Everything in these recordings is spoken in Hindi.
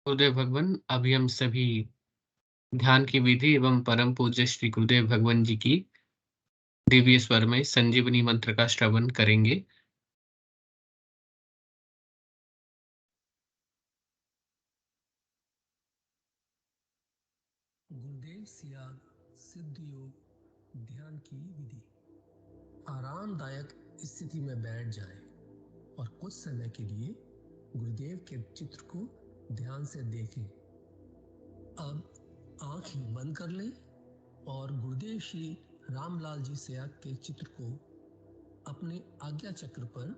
गुरुदेव भगवान, अभी हम सभी ध्यान की विधि एवं परम पूज्य श्री गुरुदेव भगवान जी की दिव्य स्वर में संजीवनी मंत्र का श्रवण करेंगे। गुरुदेव सियाग सिद्ध योग ध्यान की विधि। आरामदायक स्थिति में बैठ जाएं और कुछ समय के लिए गुरुदेव के चित्र को ध्यान से देखें। अब आंखें बंद कर लें और गुरुदेव श्री रामलाल जी सियाग के चित्र को अपने आज्ञा चक्र पर,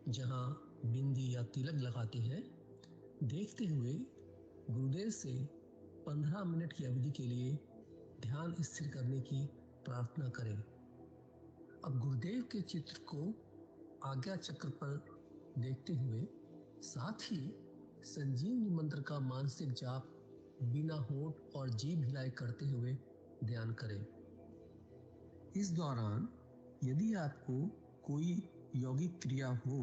जहां बिंदी या तिलक लगाते हैं, देखते हुए गुरुदेव से 15 मिनट की अवधि के लिए ध्यान स्थिर करने की प्रार्थना करें। अब गुरुदेव के चित्र को आज्ञा चक्र पर देखते हुए साथ ही संजीवनी मंत्र का मानसिक जाप बिना होंठ और जीभ हिलाए करते हुए ध्यान करें। इस दौरान यदि आपको कोई यौगिक क्रिया हो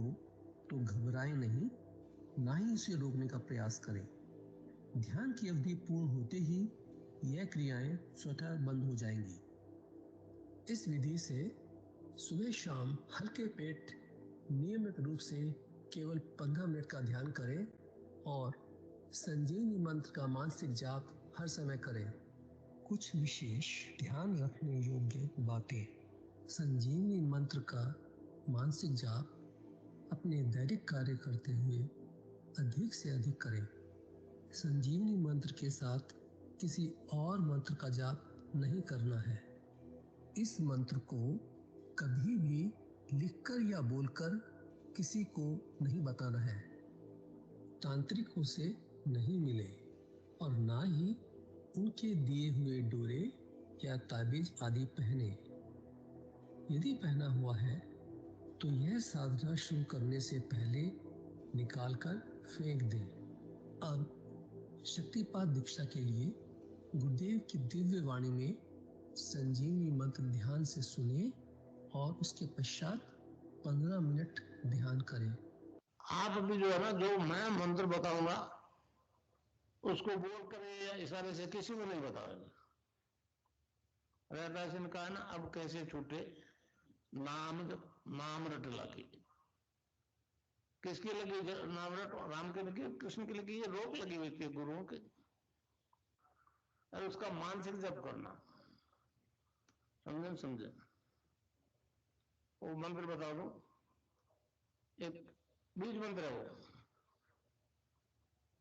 तो घबराएं नहीं, ना ही उसे रोकने का प्रयास करें। ध्यान की अवधि पूर्ण होते ही यह क्रियाएं स्वतः बंद हो जाएंगी। इस विधि से सुबह शाम हल्के पेट नियमित रूप से केवल 15 मिनट का ध्यान करें और संजीवनी मंत्र का मानसिक जाप हर समय करें। कुछ विशेष ध्यान रखने योग्य बातें। संजीवनी मंत्र का मानसिक जाप अपने दैनिक कार्य करते हुए अधिक से अधिक करें। संजीवनी मंत्र के साथ किसी और मंत्र का जाप नहीं करना है। इस मंत्र को कभी भी लिखकर या बोलकर किसी को नहीं बताना है। तांत्रिकों से नहीं मिले और ना ही उनके दिए हुए डोरे या ताबीज आदि पहने। यदि पहना हुआ है तो यह साधना शुरू करने से पहले निकालकर फेंक दें। अब शक्तिपात दीक्षा के लिए गुरुदेव की दिव्य वाणी में संजीवनी मंत्र ध्यान से सुनिए और उसके पश्चात 15 मिनट ध्यान करें। आप अभी जो है ना, जो मैं मंत्र बताऊंगा उसको बोल कर या इशारे से किसी को नहीं बताओगे। रहदास ने कहा ना, अब कैसे छूटे नाम रट लगी। किसकी लगी नाम रट? राम की लगी, कृष्ण की लगी, ये रोक लगी हुई थी गुरुओं की। और उसका मानसिक जप करना, समझे? वो मंत्र बता दो, एक बीज मंत्र है वो।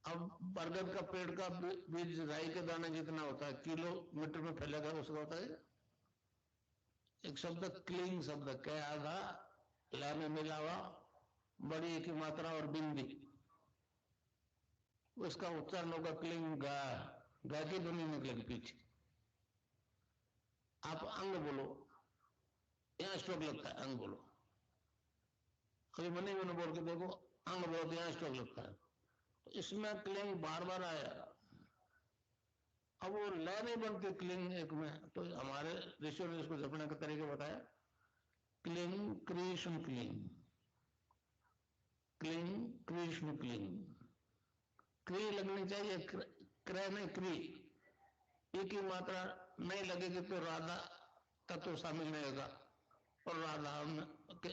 अब बरगद का पेड़ का बीज राई के दाने जितना होता है, किलोमीटर में फैलेगा, उसका होता है एक शब्द क्लींग शब्द कै आधा ला में मिला हुआ, बड़ी की मात्रा और बिंदी, उसका उच्चारण होगा क्लींग गा। गा की ध्वनि निकलेगी पीछे। आप अंग बोलो, यहां स्ट्रोक लगता है, अंग बोलो। कभी मनी मैंने बोल के देखो, अंग बोलो, यहां स्ट्रोक लगता है। तो इसमें क्लिंग बार बार आया। अब वो लय नहीं बनती क्लिंग एक में, तो हमारे ऋषियों ने इसको जपने का तरीका बताया। Cling Krishna cling, cling Krishna cling. क्री लगनी चाहिए, क्रय नहीं क्री। एक ही मात्रा नहीं लगेगी तो राधा तत्व शामिल नहीं होगा, और राधा के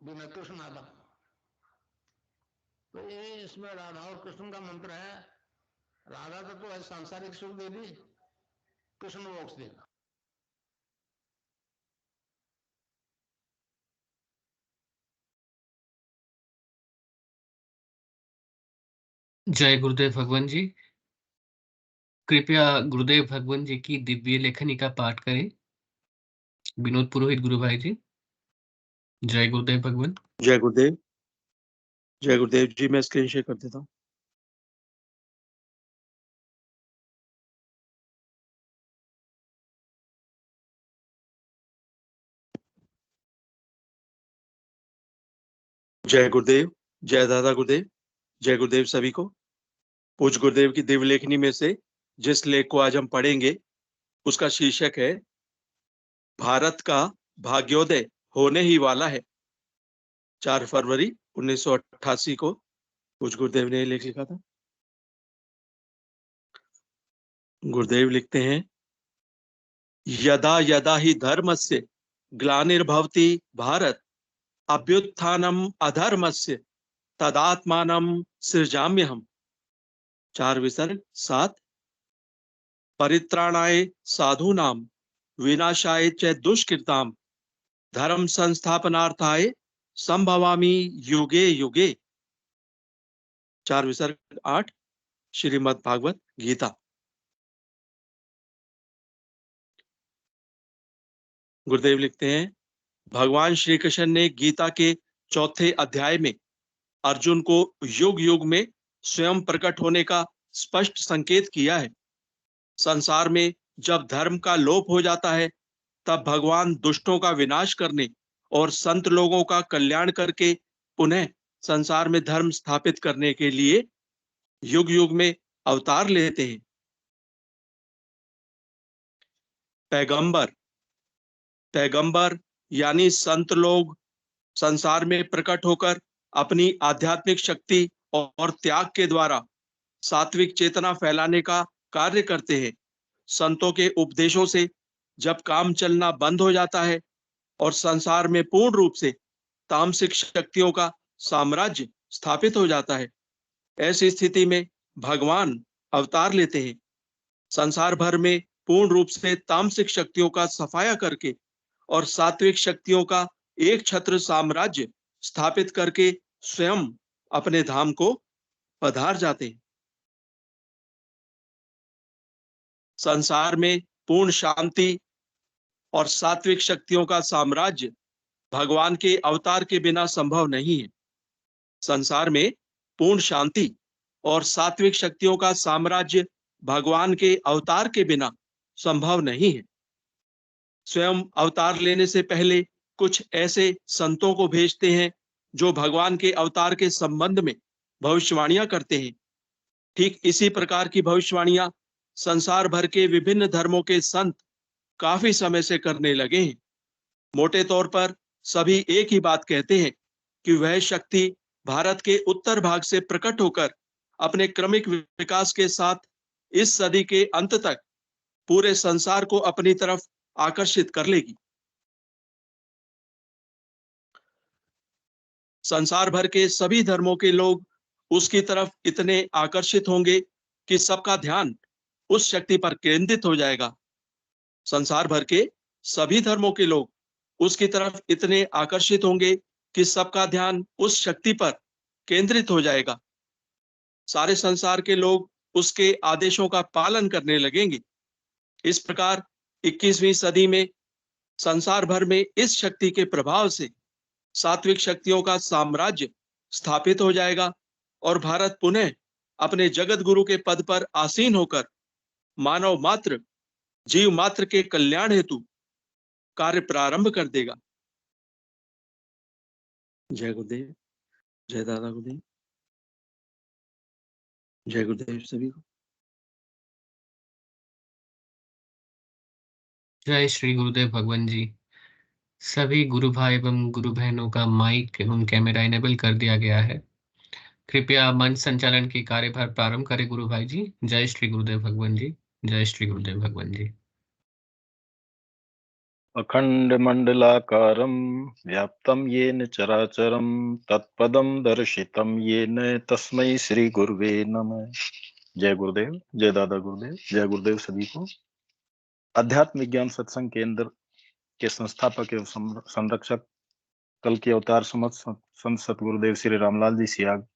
बिना कृष्ण आधा। तो ये इसमें राधा और कृष्ण का मंत्र है। राधा तत्व है सांसारिक सुख देगी, कृष्ण मोक्ष देगा। जय गुरुदेव भगवान जी। कृपया गुरुदेव भगवान जी की दिव्य लेखनी का पाठ करें। विनोद पुरोहित गुरु भाई जी। जय गुरुदेव भगवान। जय गुरुदेव। जय गुरुदेव जी, मैं स्क्रीन शेयर कर देता हूँ। जय गुरुदेव, जय दादा गुरुदेव, जय गुरुदेव सभी को। पूज्य गुरुदेव की दिव्य लेखनी में से जिस लेख को आज हम पढ़ेंगे उसका शीर्षक है भारत का भाग्योदय होने ही वाला है। 4 फरवरी 1988 को पूज्य गुरुदेव ने लेख लिखा था। गुरुदेव लिखते हैं, यदा यदा ही धर्मस्य ग्लानिर्भवति भारत अभ्युत्थानम अधर्मस्य तदात्मानं सृजाम्यहम्। 4 विसर्ग 7। परित्राणाय साधूनां विनाशाय च दुष्कृताम धर्म संस्थापनार्थाय संभवामि युगे युगे। 4 विसर्ग 8 श्रीमद् भागवत गीता। गुरुदेव लिखते हैं, भगवान श्री कृष्ण ने गीता के 4थे अध्याय में अर्जुन को युग युग में स्वयं प्रकट होने का स्पष्ट संकेत किया है। संसार में जब धर्म का लोप हो जाता है, तब भगवान दुष्टों का विनाश करने और संत लोगों का कल्याण करके पुनः संसार में धर्म स्थापित करने के लिए युग युग में अवतार लेते हैं। पैगंबर यानी संत लोग संसार में प्रकट होकर अपनी आध्यात्मिक शक्ति और त्याग के द्वारा सात्विक चेतना फैलाने का कार्य करते हैं। संतों के उपदेशों से जब काम चलना बंद हो जाता है और संसार में पूर्ण रूप से तामसिक शक्तियों का साम्राज्य स्थापित हो जाता है, ऐसी स्थिति में भगवान अवतार लेते हैं। संसार भर में पूर्ण रूप से तामसिक शक्तियों का सफाया करके और सात्विक शक्तियों का एक छत्र साम्राज्य स्थापित करके स्वयं अपने धाम को पधार जाते हैं। संसार में पूर्ण शांति और सात्विक शक्तियों का साम्राज्य भगवान के अवतार के बिना संभव नहीं है। संसार में पूर्ण शांति और सात्विक शक्तियों का साम्राज्य भगवान के अवतार के बिना संभव नहीं है। स्वयं अवतार लेने से पहले कुछ ऐसे संतों को भेजते हैं जो भगवान के अवतार के संबंध में भविष्यवाणियां करते हैं। ठीक इसी प्रकार की भविष्यवाणियां संसार भर के विभिन्न धर्मों के संत काफी समय से करने लगे हैं। मोटे तौर पर सभी एक ही बात कहते हैं कि वह शक्ति भारत के उत्तर भाग से प्रकट होकर अपने क्रमिक विकास के साथ इस सदी के अंत तक पूरे संसार को अपनी तरफ आकर्षित कर लेगी। संसार भर के सभी धर्मों के लोग उसकी तरफ इतने आकर्षित होंगे कि सबका ध्यान उस शक्ति पर केंद्रित हो जाएगा। संसार भर के सभी धर्मों के लोग उसकी तरफ इतने आकर्षित होंगे कि सबका ध्यान उस शक्ति पर केंद्रित हो जाएगा। सारे संसार के लोग उसके आदेशों का पालन करने लगेंगे। इस प्रकार 21वीं सदी में संसार भर में इस शक्ति के प्रभाव से सात्विक शक्तियों का साम्राज्य स्थापित हो जाएगा और भारत पुनः अपने जगत गुरु के पद पर आसीन होकर मानव मात्र, जीव मात्र के कल्याण हेतु कार्य प्रारंभ कर देगा। जय गुरुदेव, जय दादा गुरुदेव, जय गुरुदेव सभी को। जय श्री गुरुदेव भगवान जी। सभी गुरु भाई एवं गुरु बहनों का माइक एवं कैमरा इनेबल कर दिया गया है। कृपया मंच संचालन की कार्यभार प्रारंभ करें गुरु भाई जी। जय श्री गुरुदेव भगवान जी। जय श्री गुरुदेव भगवान जी। अखंड मंडलाकारं व्याप्तं येन चराचरं तत्पदं दर्शितं येन तस्मै श्री गुरुवे नमः। जय गुरुदेव, जय दादा गुरुदेव, जय गुरुदेव सभी को। अध्यात्म विज्ञान सत्संग केंद्र के संस्थापक एवं संरक्षक कल के अवतार समत संत सतगुरुदेव श्री रामलाल जी सियाग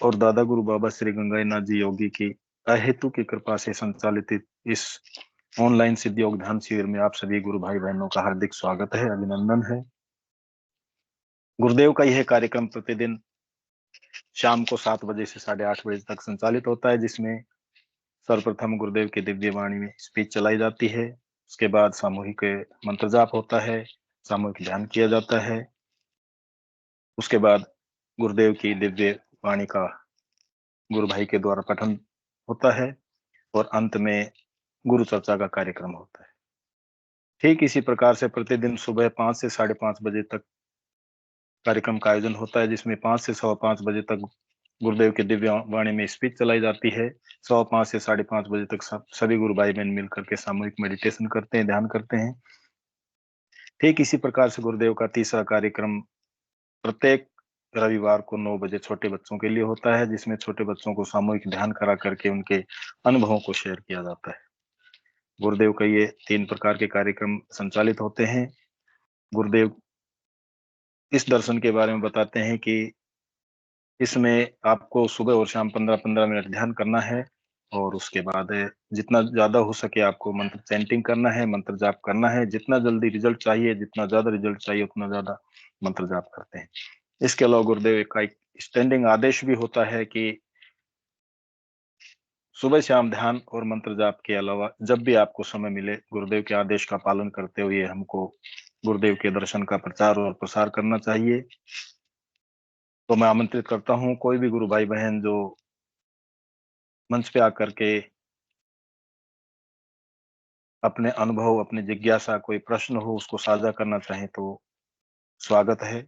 और दादा गुरु बाबा श्री गंगाईनाथ जी योगी की अहेतु की कृपा से संचालित इस ऑनलाइन सिद्ध योग ध्यान शिविर में आप सभी गुरु भाई बहनों का हार्दिक स्वागत है, अभिनंदन है। गुरुदेव का यह कार्यक्रम प्रतिदिन शाम को 7 बजे से 8:30 बजे तक संचालित होता है, जिसमें सर्वप्रथम गुरुदेव की दिव्य वाणी में स्पीच चलाई जाती है। उसके बाद सामूहिक मंत्र जाप होता है, सामूहिक ध्यान किया जाता है। उसके बाद गुरुदेव की दिव्य वाणी का गुरु भाई के द्वारा पठन होता है और अंत में गुरु चर्चा का कार्यक्रम होता है। ठीक इसी प्रकार से प्रतिदिन सुबह 5 से 5:30 बजे तक कार्यक्रम का आयोजन होता है, जिसमें 5 से 5:15 बजे तक गुरुदेव की दिव्य वाणी में स्पीच चलाई जाती है। 5:15 से 5:30 बजे तक सभी गुरु भाई बहन मिलकर के सामूहिक मेडिटेशन करते हैं, ध्यान करते हैं। ठीक इसी प्रकार से गुरुदेव का तीसरा कार्यक्रम प्रत्येक रविवार को 9 बजे छोटे बच्चों के लिए होता है, जिसमें छोटे बच्चों को सामूहिक ध्यान करा करके उनके अनुभवों को शेयर किया जाता है। गुरुदेव का ये 3 प्रकार के कार्यक्रम संचालित होते हैं। गुरुदेव इस दर्शन के बारे में बताते हैं कि इसमें आपको सुबह और शाम 15-15 मिनट ध्यान करना है, और उसके बाद जितना ज्यादा हो सके आपको मंत्र चैंटिंग करना है, मंत्र जाप करना है। जितना जल्दी रिजल्ट चाहिए, जितना ज्यादा रिजल्ट चाहिए, उतना ज्यादा मंत्र जाप करते हैं। इसके अलावा गुरुदेव का एक स्टैंडिंग आदेश भी होता है कि सुबह शाम ध्यान और मंत्र जाप के अलावा जब भी आपको समय मिले, गुरुदेव के आदेश का पालन करते हुए हमको गुरुदेव के दर्शन का प्रचार और प्रसार करना चाहिए। तो मैं आमंत्रित करता हूं कोई भी गुरु भाई बहन जो मंच पे आकर के अपने अनुभव, अपनी जिज्ञासा, कोई प्रश्न हो उसको साझा करना चाहे तो स्वागत है।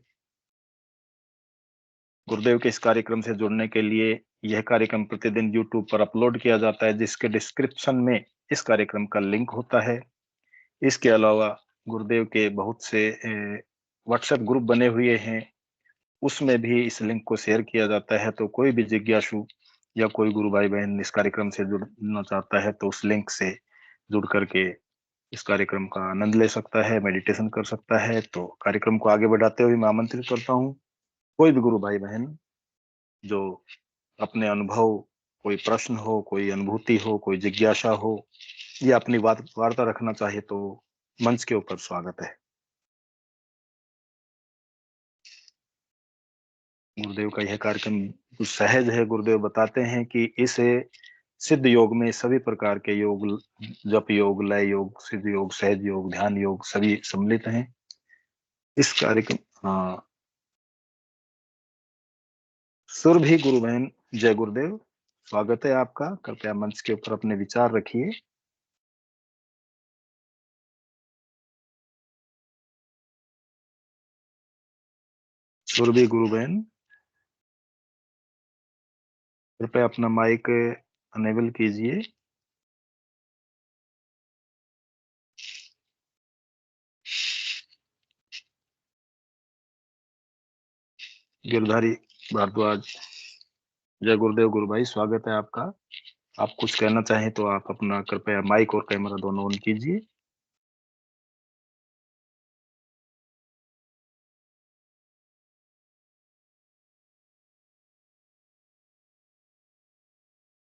गुरुदेव के इस कार्यक्रम से जुड़ने के लिए यह कार्यक्रम प्रतिदिन YouTube पर अपलोड किया जाता है, जिसके डिस्क्रिप्शन में इस कार्यक्रम का लिंक होता है। इसके अलावा गुरुदेव के बहुत से व्हाट्सएप ग्रुप बने हुए हैं, उसमें भी इस लिंक को शेयर किया जाता है। तो कोई भी जिज्ञासु या कोई गुरु भाई बहन इस कार्यक्रम से जुड़ना चाहता है तो उस लिंक से जुड़ करके इस कार्यक्रम का आनंद ले सकता है, मेडिटेशन कर सकता है। तो कार्यक्रम को आगे बढ़ाते हुए मैं आमंत्रित करता हूँ कोई भी गुरु भाई बहन जो अपने अनुभव, कोई प्रश्न हो, कोई अनुभूति हो, कोई जिज्ञासा हो या अपनी वार्ता रखना चाहे तो मंच के ऊपर स्वागत है। गुरुदेव का यह कार्यक्रम कुछ सहज है। गुरुदेव बताते हैं कि इस सिद्ध योग में सभी प्रकार के योग, जप योग, लय योग, सिद्ध योग, सहज योग, ध्यान योग सभी सम्मिलित हैं इस कार्यक्रम। सुरभि गुरु बहन, जय गुरुदेव, स्वागत है आपका। कृपया मंच के ऊपर अपने विचार रखिए। सुरभि गुरु बहन, कृपया अपना माइक अनेबल कीजिए। गिरधारी भारद्वाज, जय गुरुदेव गुरु भाई, स्वागत है आपका। आप कुछ कहना चाहें तो आप अपना कृपया माइक और कैमरा दोनों ऑन कीजिए।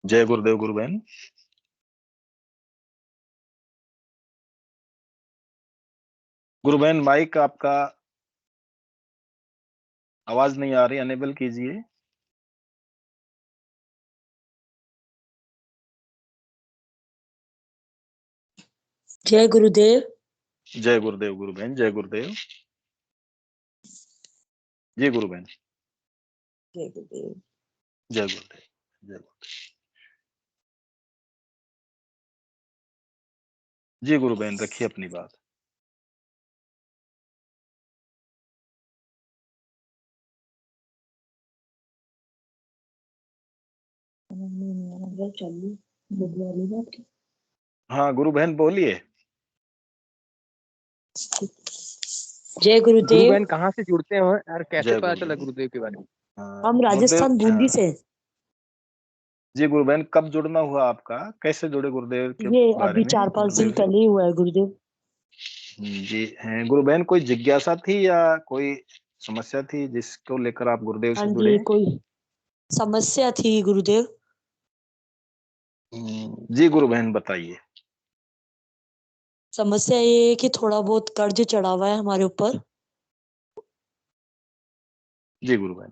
जय गुरुदेव गुरु बहन। गुरु बहन, माइक आपका आवाज नहीं आ रही, अनेबल कीजिए। जय गुरुदेव। जय गुरुदेव गुरु बहन, जय गुरुदेव। जी गुरु बहन। जय गुरुदेव। जय गुरुदेव, जय गुरुदेव। जी गुरु बहन, रखिए अपनी बात। हाँ गुरु बहन बोलिए। जय गुरु गुरुदेव। बहन कहाँ से जुड़ते हो और कैसे जय पता गुरुदेव। चला गुरुदेव के बारे में? हम राजस्थान बूंदी से। जी गुरु बहन, कब जुड़ना हुआ आपका, कैसे जुड़े गुरुदेव के ये बारे अभी में? 4-5 दिन गुरुदेव से? पहले ही हुआ है गुरुदेव। जी हैं गुरु बहन, कोई जिज्ञासा थी या कोई समस्या थी जिसको लेकर आप गुरुदेव हाँ से जी, जुड़े? कोई समस्या थी गुरुदेव। जी गुरु बहन बताइए। समस्या ये है कि थोड़ा बहुत कर्ज चढ़ा हुआ है हमारे ऊपर। जी गुरु बहन।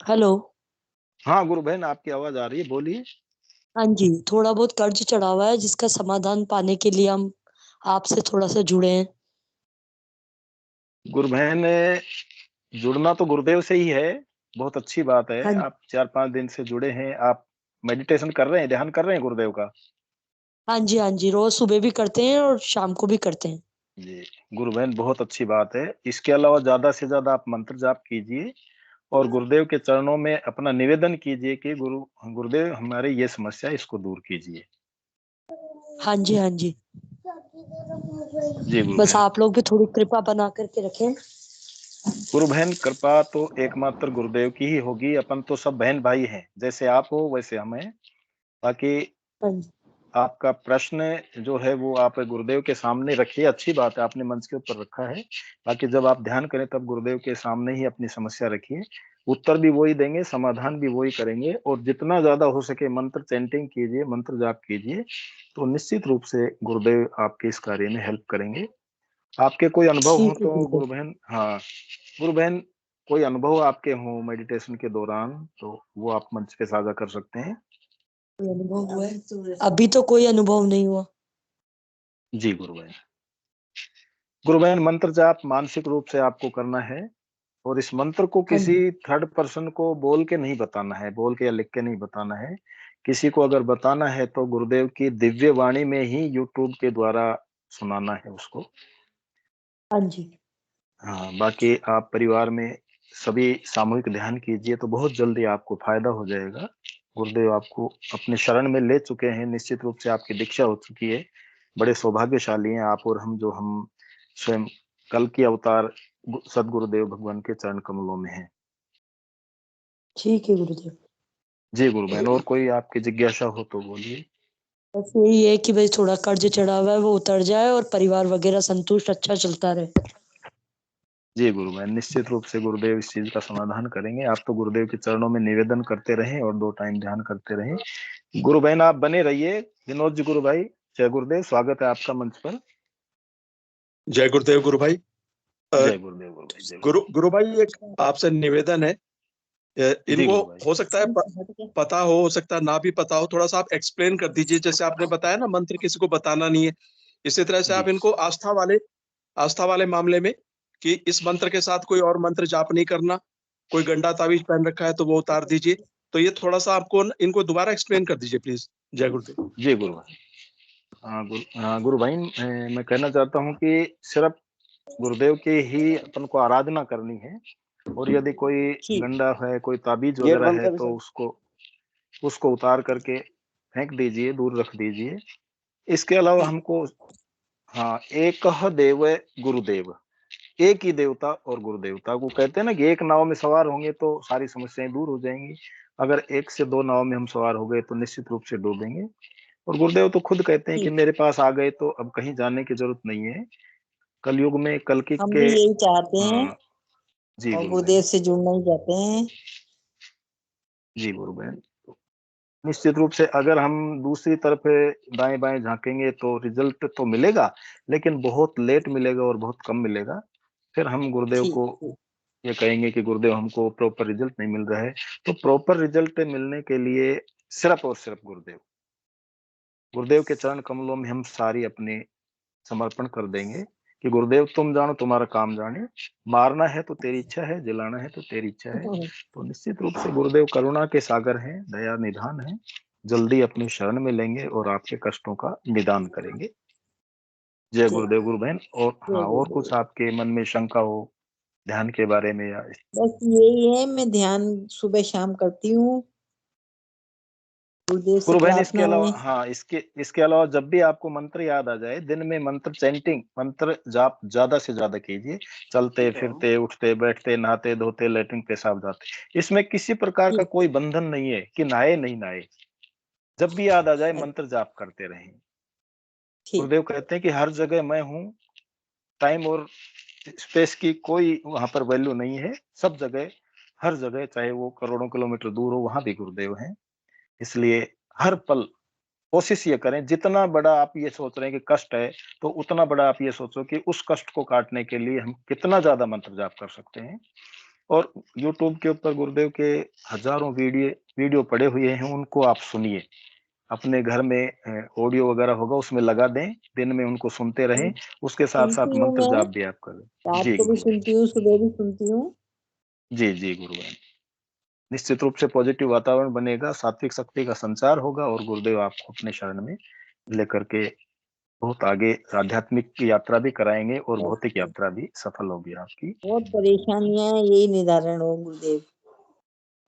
हेलो। हाँ गुरु बहन, आपकी आवाज आ रही है, बोलिए। हाँ जी, थोड़ा बहुत कर्ज चढ़ा हुआ है जिसका समाधान पाने के लिए हम आपसे थोड़ा सा जुड़े हैं। गुरु बहन, जुड़ना तो गुरुदेव से ही है, बहुत अच्छी बात है। हाँ आप 4-5 दिन से जुड़े हैं, आप मेडिटेशन कर रहे हैं, ध्यान कर रहे हैं गुरुदेव का? हाँ जी, हाँ जी, रोज सुबह भी करते हैं और शाम को भी करते हैं। जी गुरु बहन, बहुत अच्छी बात है। इसके अलावा ज्यादा से ज्यादा आप मंत्र जाप कीजिए और गुरुदेव के चरणों में अपना निवेदन कीजिए कि गुरुदेव हमारे ये समस्या, इसको दूर कीजिए। हाँ जी, हाँ जी। जी गुरु बस बहन। आप लोग भी थोड़ी कृपा बना करके रखें। गुरु बहन, कृपा तो एकमात्र गुरुदेव की ही होगी। अपन तो सब बहन भाई हैं, जैसे आप हो वैसे हम हैं। बाकी हाँ जी, आपका प्रश्न जो है वो आप गुरुदेव के सामने रखिए, अच्छी बात है, आपने मंच के ऊपर रखा है। बाकी जब आप ध्यान करें तब गुरुदेव के सामने ही अपनी समस्या रखिए, उत्तर भी वही देंगे, समाधान भी वही करेंगे। और जितना ज्यादा हो सके मंत्र चैंटिंग कीजिए, मंत्र जाप कीजिए, तो निश्चित रूप से गुरुदेव आपके इस कार्य में हेल्प करेंगे। आपके कोई अनुभव हो ठीक है तो गुरुदेव। गुरु बहन, हाँ गुरु बहन, कोई अनुभव आपके हो मेडिटेशन के दौरान तो वो आप मंच पे साझा कर सकते हैं। कोई अनुभव हुआ है? अभी तो कोई अनुभव नहीं हुआ। जी गुरु बहन। गुरु बहन, मंत्र जाप मानसिक रूप से आपको करना है और इस मंत्र को हाँ किसी जी, थर्ड पर्सन को बोल के नहीं बताना है, बोल के या लिख के नहीं बताना है। किसी को अगर बताना है तो गुरुदेव की दिव्य वाणी में ही यूट्यूब के द्वारा सुनाना है उसको। हाँ जी। हाँ, बाकी आप परिवार में सभी सामूहिक ध्यान कीजिए तो बहुत जल्दी आपको फायदा हो जाएगा। गुरुदेव आपको अपने शरण में ले चुके हैं, निश्चित रूप से आपकी दीक्षा हो चुकी है। बड़े सौभाग्यशाली हैं आप और हम, जो हम स्वयं कल की अवतार सदगुरुदेव भगवान के चरण कमलों में हैं। ठीक है गुरुदेव। जी गुरु बहन, और कोई आपकी जिज्ञासा हो तो बोलिए। बस यही है कि भाई थोड़ा कर्ज चढ़ा हुआ है वो उतर जाए और परिवार वगैरह संतुष्ट अच्छा चलता रहे। जी गुरु बहन, निश्चित रूप से गुरुदेव इस चीज का समाधान करेंगे। आप तो गुरुदेव के चरणों में निवेदन करते रहें और 2 टाइम ध्यान करते रहें। गुरु बहन आप बने रहिए। विनोद जी, गुरु भाई, जय गुरुदेव, स्वागत है आपका मंच पर। जय गुरुदेव गुरु भाई। जय गुरुदेव गुरु भाई, जय गुरु भाई, एक आपसे निवेदन है। जी इनको गुरु भाई। हो सकता है पता हो सकता है ना भी पता हो, थोड़ा सा आप एक्सप्लेन कर दीजिए। जैसे आपने बताया ना, मंत्र किसी को बताना नहीं है, इसी तरह से जी आप इनको आस्था वाले मामले में, कि इस मंत्र के साथ कोई और मंत्र जाप नहीं करना, कोई गंडा तावीज पहन रखा है तो वो उतार दीजिए। तो ये थोड़ा सा आपको इनको दोबारा एक्सप्लेन कर दीजिए प्लीज। जय गुरुदेव। जी गुरु भाई। हाँ गुरु भाई, मैं कहना चाहता हूँ कि सिर्फ गुरुदेव की ही अपन को आराधना करनी है। और यदि कोई गंडा है, कोई ताबीज गेट वगैरह बंद है कर तो सर। उसको उतार करके फेंक दीजिए, दूर रख दीजिए। इसके अलावा हमको, हाँ, एक देव गुरुदेव, एक ही देवता और गुरुदेवता को कहते हैं ना कि एक नाव में सवार होंगे तो सारी समस्याएं दूर हो जाएंगी। अगर एक से 2 नाव में हम सवार हो गए तो निश्चित रूप से डूबेंगे। और गुरुदेव तो खुद कहते हैं कि मेरे पास आ गए तो अब कहीं जाने की जरूरत नहीं है। कलयुग में कल्कि हम के, भी यही चाहते हैं हाँ जी और गुरु बहन। गुरुदेव से जुड़ना ही चाहते हैं। जी गुरु बहन, निश्चित रूप से अगर हम दूसरी तरफ दाएं बाएं झांकेंगे तो रिजल्ट तो मिलेगा, लेकिन बहुत लेट मिलेगा और बहुत कम मिलेगा। फिर हम गुरुदेव ठीक को ये कहेंगे कि गुरुदेव हमको प्रॉपर रिजल्ट नहीं मिल रहा है। तो प्रॉपर रिजल्ट मिलने के लिए सिर्फ और सिर्फ गुरुदेव के चरण कमलों में हम सारी अपनी समर्पण कर देंगे कि गुरुदेव तुम जानो, तुम्हारा काम जाने। मारना है तो तेरी इच्छा है, जलाना है तो तेरी इच्छा है। तो निश्चित रूप से गुरुदेव करुणा के सागर हैं, दया निधान है, जल्दी अपनी शरण में लेंगे और आपके कष्टों का निदान करेंगे। जय गुरुदेव गुरु बहन। और हाँ, जय और गुरुदेव। कुछ आपके मन में शंका हो ध्यान के बारे में, या बस यही है, मैं ध्यान सुबह शाम करती हूँ, गुरुदेव से गुरु बहन, इसके प्रार्थना अलावा, है। हाँ, इसके अलावा जब भी आपको मंत्र याद आ जाए, दिन में मंत्र चैंटिंग, मंत्र जाप ज्यादा से ज्यादा कीजिए। चलते फिरते, उठते बैठते, नहाते धोते, लेटरिन पेशाब जाते, इसमें किसी प्रकार का ठीक कोई बंधन नहीं है कि नहाए नहीं नहाए। जब भी याद आ जाए है, मंत्र जाप करते रहें। ठीक। गुरुदेव कहते हैं कि हर जगह मैं हूँ, टाइम और स्पेस की कोई वहां पर वैल्यू नहीं है। सब जगह, हर जगह, चाहे वो करोड़ों किलोमीटर दूर हो, वहां भी गुरुदेव हैं। इसलिए हर पल कोशिश ये करें, जितना बड़ा आप ये सोच रहे हैं कि कष्ट है, तो उतना बड़ा आप ये सोचो कि उस कष्ट को काटने के लिए हम कितना ज्यादा मंत्र जाप कर सकते हैं। और YouTube के ऊपर गुरुदेव के हजारों वीडियो पड़े हुए हैं, उनको आप सुनिए। अपने घर में ऑडियो वगैरह होगा, उसमें लगा दें, दिन में उनको सुनते रहें, उसके साथ साथ सुनती हूँ मंत्र मैं, जाप भी आप करें। रात जी को भी गुरु बहन। सुनती हूँ, सुबह भी सुनती हूँ। जी जी गुरु बहन, निश्चित रूप से पॉजिटिव वातावरण बनेगा, सात्विक शक्ति का संचार होगा और गुरुदेव आपको अपने शरण में लेकर के बहुत आगे आध्यात्मिक यात्रा भी कराएंगे और भौतिक यात्रा भी सफल होगी आपकी। बहुत परेशानियां हैं, यही निवारण हो गुरुदेव।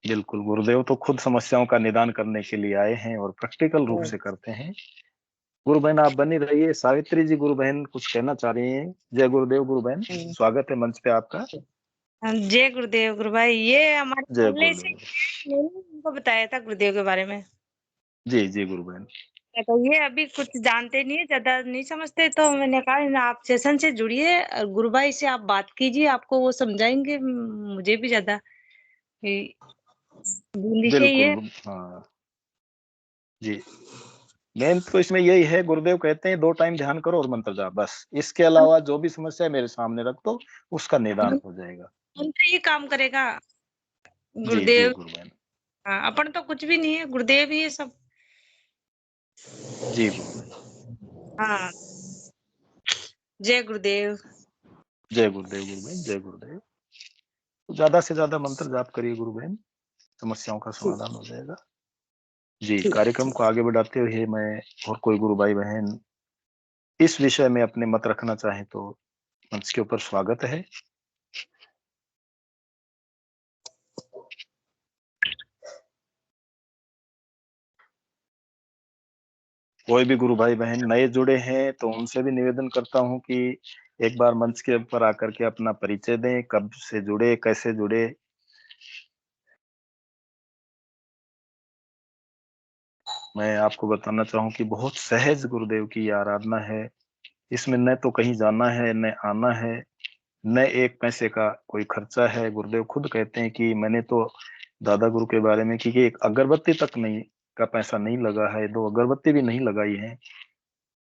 बिल्कुल, गुरुदेव तो खुद समस्याओं का निदान करने के लिए आए हैं और प्रैक्टिकल रूप से करते हैं। गुरु बहन आप बनी रहिए। सावित्री जी गुरु बहन कुछ कहना चाह रही हैं। जय गुरुदेव गुरु बहन, स्वागत है मंच पे आपका। जय गुरुदेव गुरु भाई। ये हमारे जय पहले से गुरुदेव। मैंने उनको बताया था गुरुदेव के बारे में। जी जी गुरु बहन। तो ये अभी कुछ जानते नहीं है, ज्यादा नहीं समझते, तो मैंने कहा आप सेशन से जुड़िए, गुरु भाई से आप बात कीजिए, आपको वो समझाएंगे। मुझे भी ज्यादा बूंदी से ही है। बिल्कुल, हाँ जी। मेन तो इसमें यही है, गुरुदेव कहते हैं 2 टाइम ध्यान करो और मंत्र जाप, बस। इसके अलावा जो भी समस्या है मेरे सामने रख दो, उसका निदान हो जाएगा। मंत्र ही काम करेगा जी जी गुरुदेव। गुरु बहन। हाँ, अपन तो कुछ भी नहीं है, गुरुदेव ही है सब। जी गुरु बहन। हाँ, जय गुरुदेव। जय गुरुदेव गुरु बहन, जय गुरुदेव। ज्यादा से ज्यादा मंत्र जाप करिए गुरु बहन, समस्याओं का समाधान हो जाएगा। जी, कार्यक्रम को आगे बढ़ाते हुए मैं और कोई गुरु भाई बहन इस विषय में अपने मत रखना चाहे तो मंच के ऊपर स्वागत है। कोई भी गुरु भाई बहन नए जुड़े हैं तो उनसे भी निवेदन करता हूं कि एक बार मंच के ऊपर आकर के अपना परिचय दें, कब से जुड़े, कैसे जुड़े। मैं आपको बताना चाहूं कि बहुत सहज गुरुदेव की आराधना है। इसमें न तो कहीं जाना है, न आना है, न एक पैसे का कोई खर्चा है। गुरुदेव खुद कहते हैं कि मैंने तो दादा गुरु के बारे में कि एक अगरबत्ती तक नहीं का पैसा नहीं लगा है, 2 अगरबत्ती भी नहीं लगाई है,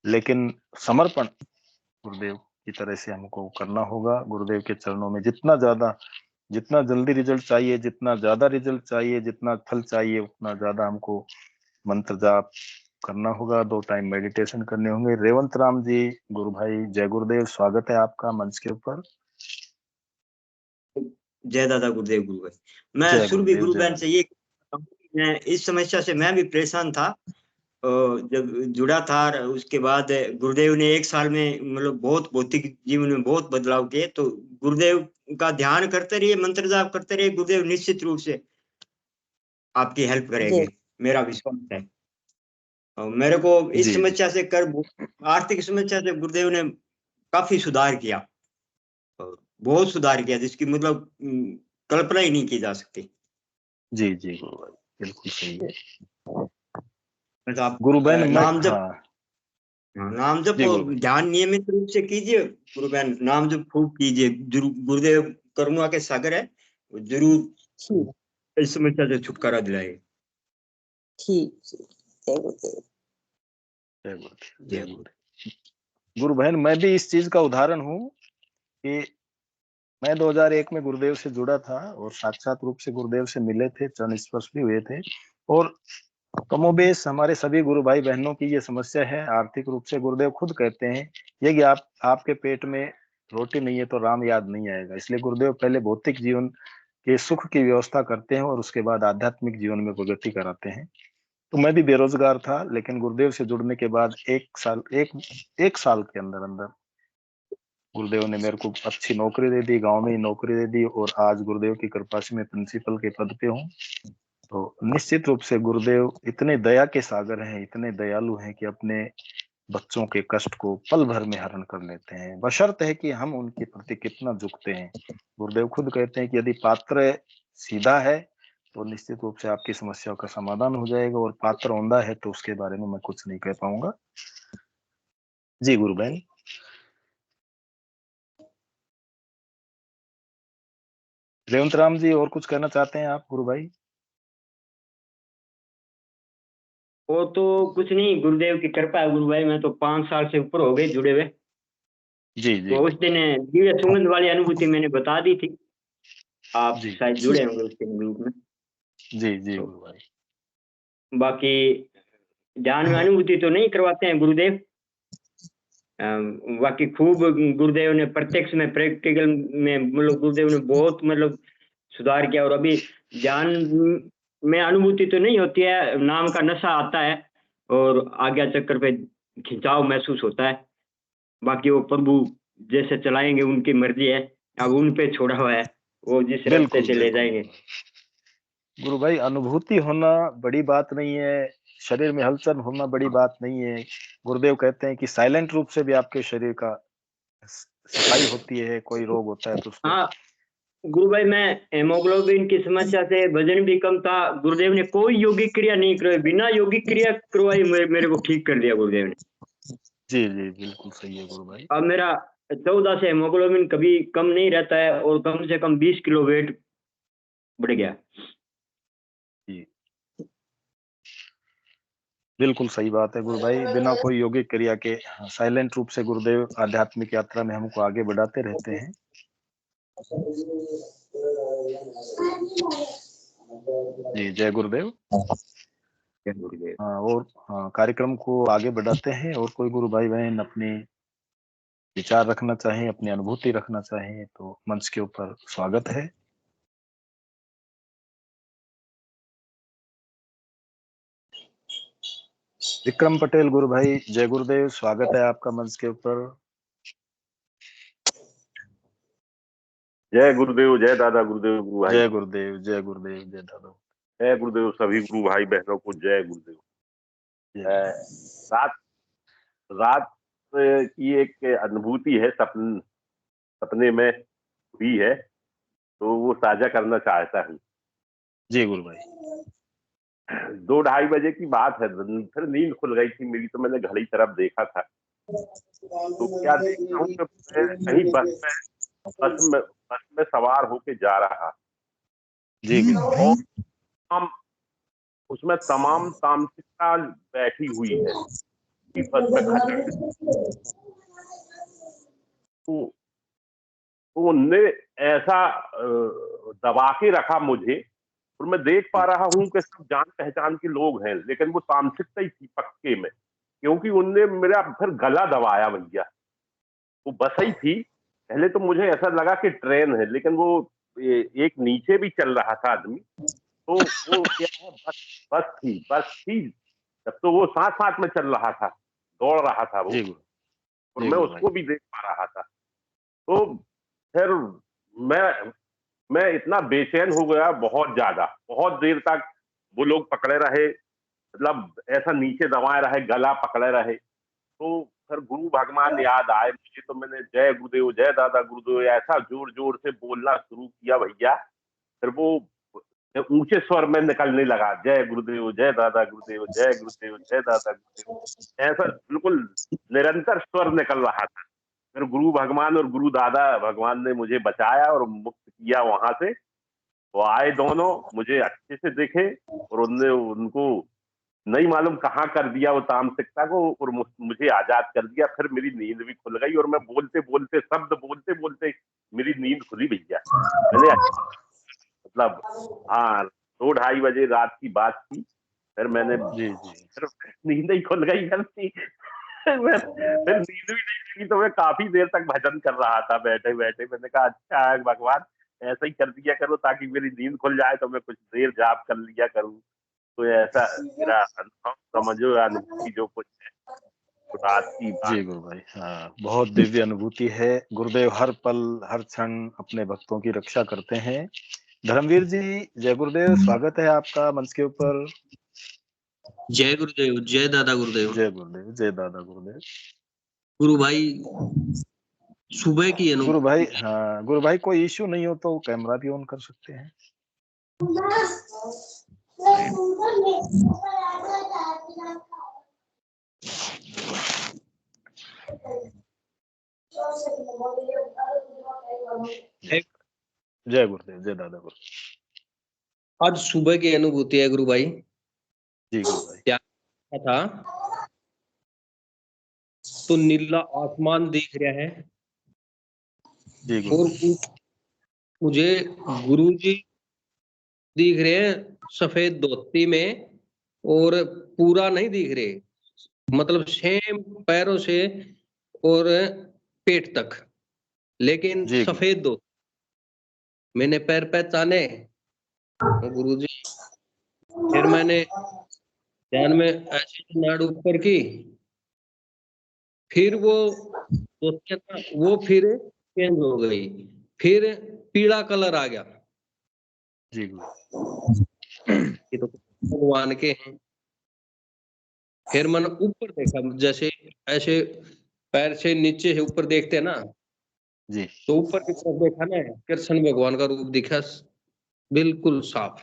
लेकिन समर्पण गुरुदेव की तरह से हमको करना होगा। गुरुदेव के चरणों में जितना जल्दी रिजल्ट चाहिए, जितना ज्यादा रिजल्ट चाहिए, जितना फल चाहिए, उतना ज्यादा हमको मंत्र जाप करना होगा। 2 टाइम मेडिटेशन करने होंगे। रेवंत राम जी गुरु भाई, जय गुरुदेव, स्वागत है आपका मंच के ऊपर। जय दादा गुरुदेव गुरु भाई। मैं जय सुरभि गुरुदेव, गुरु जय बहन से ये मैं इस समस्या से मैं भी परेशान था। जब जुड़ा था उसके बाद गुरुदेव ने 1 साल में मतलब बहुत भौतिक जीवन में बहुत बदलाव किए। तो गुरुदेव का ध्यान करते रहिए, मंत्र जाप करते रहिए, गुरुदेव निश्चित रूप से आपकी हेल्प करेंगे, मेरा विश्वास है। और मेरे को इस जी जी समस्या से आर्थिक समस्या से गुरुदेव ने काफी सुधार किया, और बहुत सुधार किया, जिसकी मतलब कल्पना ही नहीं की जा सकती। जी जी गुरु भाई, बिल्कुल सही है। मतलब आप गुरु बहन नाम जप, हाँ नाम जप जी गुरु और भाई। ध्यान नियमित रूप से कीजिए गुरु बहन, नाम जप खूब कीजिए। गुरुदेव करुणा के सागर है, वो जरूर इस समस्या से छुटकारा दिलाएंगे। ठीक, जय गुरुदेव। जय गुरुदेव, जय गुरुदेव। गुरु बहन मैं भी इस चीज का उदाहरण हूँ कि मैं 2001 में गुरुदेव से जुड़ा था और साक्षात रूप से गुरुदेव से मिले थे, चरण स्पर्श भी हुए थे। और कमोबेश हमारे सभी गुरु भाई बहनों की ये समस्या है आर्थिक रूप से। गुरुदेव खुद कहते हैं ये कि आपके पेट में रोटी नहीं है तो राम याद नहीं आएगा। इसलिए गुरुदेव पहले भौतिक जीवन के सुख की व्यवस्था करते हैं और उसके बाद आध्यात्मिक जीवन में प्रगति कराते हैं। तो मैं भी बेरोजगार था, लेकिन गुरुदेव से जुड़ने के बाद एक साल के अंदर गुरुदेव ने मेरे को अच्छी नौकरी दे दी, गांव में ही नौकरी दे दी, और आज गुरुदेव की कृपा से मैं प्रिंसिपल के पद पे हूँ। तो निश्चित रूप से गुरुदेव इतने दया के सागर हैं, इतने दयालु हैं कि अपने बच्चों के कष्ट को पल भर में हरण कर लेते हैं, बशर्ते है कि हम उनके प्रति कितना झुकते हैं। गुरुदेव खुद कहते हैं कि यदि पात्र सीधा है तो निश्चित रूप से आपकी समस्याओं का समाधान हो जाएगा, और पात्र औंधा है तो उसके बारे में मैं कुछ नहीं कह पाऊंगा। जी गुरु बहन। रेवंत राम जी और कुछ कहना चाहते हैं आप गुरु भाई? वो तो कुछ नहीं, गुरुदेव की कृपा है गुरु भाई। मैं तो 5 साल से ऊपर हो गए जुड़े हुए। जी जी। तो उस दिन दिव्य सुगंध वाली अनुभूति मैंने बता दी थी, आप शायद जुड़े होंगे उसके ग्रुप में। जी जी गुरु भाई। बाकी ध्यान में अनुभूति तो नहीं करवाते हैं गुरुदेव, बाकी खूब गुरुदेव ने प्रत्यक्ष में, प्रैक्टिकल में मतलब गुरुदेव ने बहुत मतलब सुधार किया। और अभी ध्यान में अनुभूति तो नहीं होती है, नाम का नशा आता है और आज्ञा चक्र पे खिंचाव महसूस होता है। बाकी वो प्रभु जैसे चलाएंगे उनकी मर्जी है, अब उन पे छोड़ा हुआ है, वो जिस रास्ते बिल्कुल से ले बिल्कुल जाएंगे। गुरु भाई, अनुभूति होना बड़ी बात नहीं है, शरीर में हलचल होना बड़ी बात नहीं है। गुरुदेव कहते हैं कि साइलेंट रूप से भी आपके शरीर का सफाई होती है, कोई रोग होता है तो उसको। हाँ गुरु भाई, मैं हेमोग्लोबिन की समस्या से वजन भी कम था, गुरुदेव ने कोई योगिक क्रिया नहीं करवाई, बिना योगिक क्रिया करवाई मेरे को ठीक कर दिया गुरुदेव ने। जी जी बिल्कुल सही है गुरु भाई। अब मेरा 14 से हेमोग्लोबिन कभी कम नहीं रहता है और कम से कम 20 किलो वेट बढ़ गया। जी बिल्कुल सही बात है गुरु भाई, बिना कोई योगिक क्रिया के साइलेंट रूप से गुरुदेव आध्यात्मिक यात्रा में हमको आगे बढ़ाते रहते हैं। जी जय गुरुदेव। हाँ, और कार्यक्रम को आगे बढ़ाते हैं, और कोई गुरु भाई बहन अपने विचार रखना चाहें, अपनी अनुभूति रखना चाहें तो मंच के ऊपर स्वागत है। विक्रम पटेल गुरु भाई, जय गुरुदेव, स्वागत है आपका मंच के ऊपर। जय गुरुदेव, जय दादा गुरुदेव। गुरु भाई जय गुरुदेव, जय गुरुदेव, जय दादा। जय गुरुदेव। सभी गुरु भाई बहनों को जय गुरुदेव। रात की एक अनुभूति है, सपने में हुई है, तो वो साझा करना चाहता हूँ। जी गुरु भाई। 2-2:30 बजे की बात है, फिर नींद खुल गई थी मेरी, तो मैंने घड़ी तरफ देखा था, तो क्या देखता हूँ कि कहीं बस में सवार होके जा रहा। जी और उसमें तमाम तामसिकता बैठी हुई है बस में खच्चर। तो उनने ऐसा दबा के रखा मुझे, और मैं देख पा रहा हूँ कि सब जान पहचान के लोग हैं, लेकिन वो तामसिकता ही थी पक्के में, क्योंकि उनने मेरा फिर गला दबाया भैया। वो बस ही थी, पहले तो मुझे ऐसा लगा कि ट्रेन है, लेकिन वो एक नीचे भी चल रहा था आदमी, तो वो क्या है, बस थी। जब तो वो साथ में चल रहा था, दौड़ रहा था वो, और मैं उसको भी देख पा रहा था। तो फिर मैं इतना बेचैन हो गया, बहुत देर तक वो लोग पकड़े रहे, मतलब ऐसा नीचे दबाए रहे, गला पकड़े रहे। तो फिर गुरु भगवान याद आए मुझे, तो मैंने जय गुरुदेव, जय दादा गुरुदेव ऐसा जोर जोर से बोलना शुरू किया भैया। फिर वो ऊंचे स्वर में निकलने लगा, जय गुरुदेव, जय दादा गुरुदेव, जय गुरुदेव, जय दादा गुरुदेव, ऐसा बिल्कुल निरंतर स्वर निकल रहा था। फिर गुरु भगवान और गुरु दादा भगवान ने मुझे बचाया और मुक्त किया वहां से। वो आए दोनों, मुझे अच्छे से देखे, और उनको नहीं मालूम कहाँ कर दिया वो तामसिकता को, और मुझे आजाद कर दिया। फिर मेरी नींद भी खुल गई, और मैं शब्द बोलते बोलते मेरी नींद खुली भैया। मैंने मतलब 2-2:30 बजे रात की बात थी। फिर मैंने फिर नींद ही खुल गई फिर नींद भी नहीं लगी, तो मैं काफी देर तक भजन कर रहा था बैठे बैठे। मैंने कहा अच्छा भगवान ऐसा ही कर दिया करो, ताकि मेरी नींद खुल जाए तो मैं कुछ देर जाप कर लिया करूं। तो ऐसा मेरा अनुभव समझो, अनुभूति जो कुछ है रात की बात। जी गुरु भाई, बहुत दिव्य अनुभूति है। गुरुदेव हर पल हर क्षण अपने भक्तों की रक्षा करते हैं। धर्मवीर जी, जय गुरुदेव, स्वागत है आपका मंच के ऊपर। जय गुरुदेव, जय दादा गुरुदेव। जय गुरुदेव, जय दादा गुरुदेव। गुरु भाई सुबह की गुरु भाई, गुरु भाई कोई इश्यू नहीं हो तो कैमरा भी ऑन कर सकते हैं। जय गुरुदेव, जय दादा गुरुदेव। आज सुबह की अनुभूति है गुरु भाई। जी गुरु भाई। क्या था, तो नीला आसमान दिख रहा है, जी गुरु और मुझे गुरुजी दिख रहे हैं सफेद धोती में, और पूरा नहीं दिख रहे, मतलब सेम पैरों से और पेट तक, लेकिन सफेद धोती। मैंने पैर पहचाने गुरुजी। फिर मैंने ध्यान में ऐसे नाड़ ऊपर की, फिर वो फिर चेंज हो गई, फिर पीला कलर आ गया। जी ये तो भगवान के हैं। फिर मैंने ऊपर देखा, जैसे ऐसे पैर से नीचे से ऊपर देखते हैं ना, जी तो ऊपर की तरफ देखा ना, कृष्ण भगवान का रूप दिखा बिल्कुल साफ।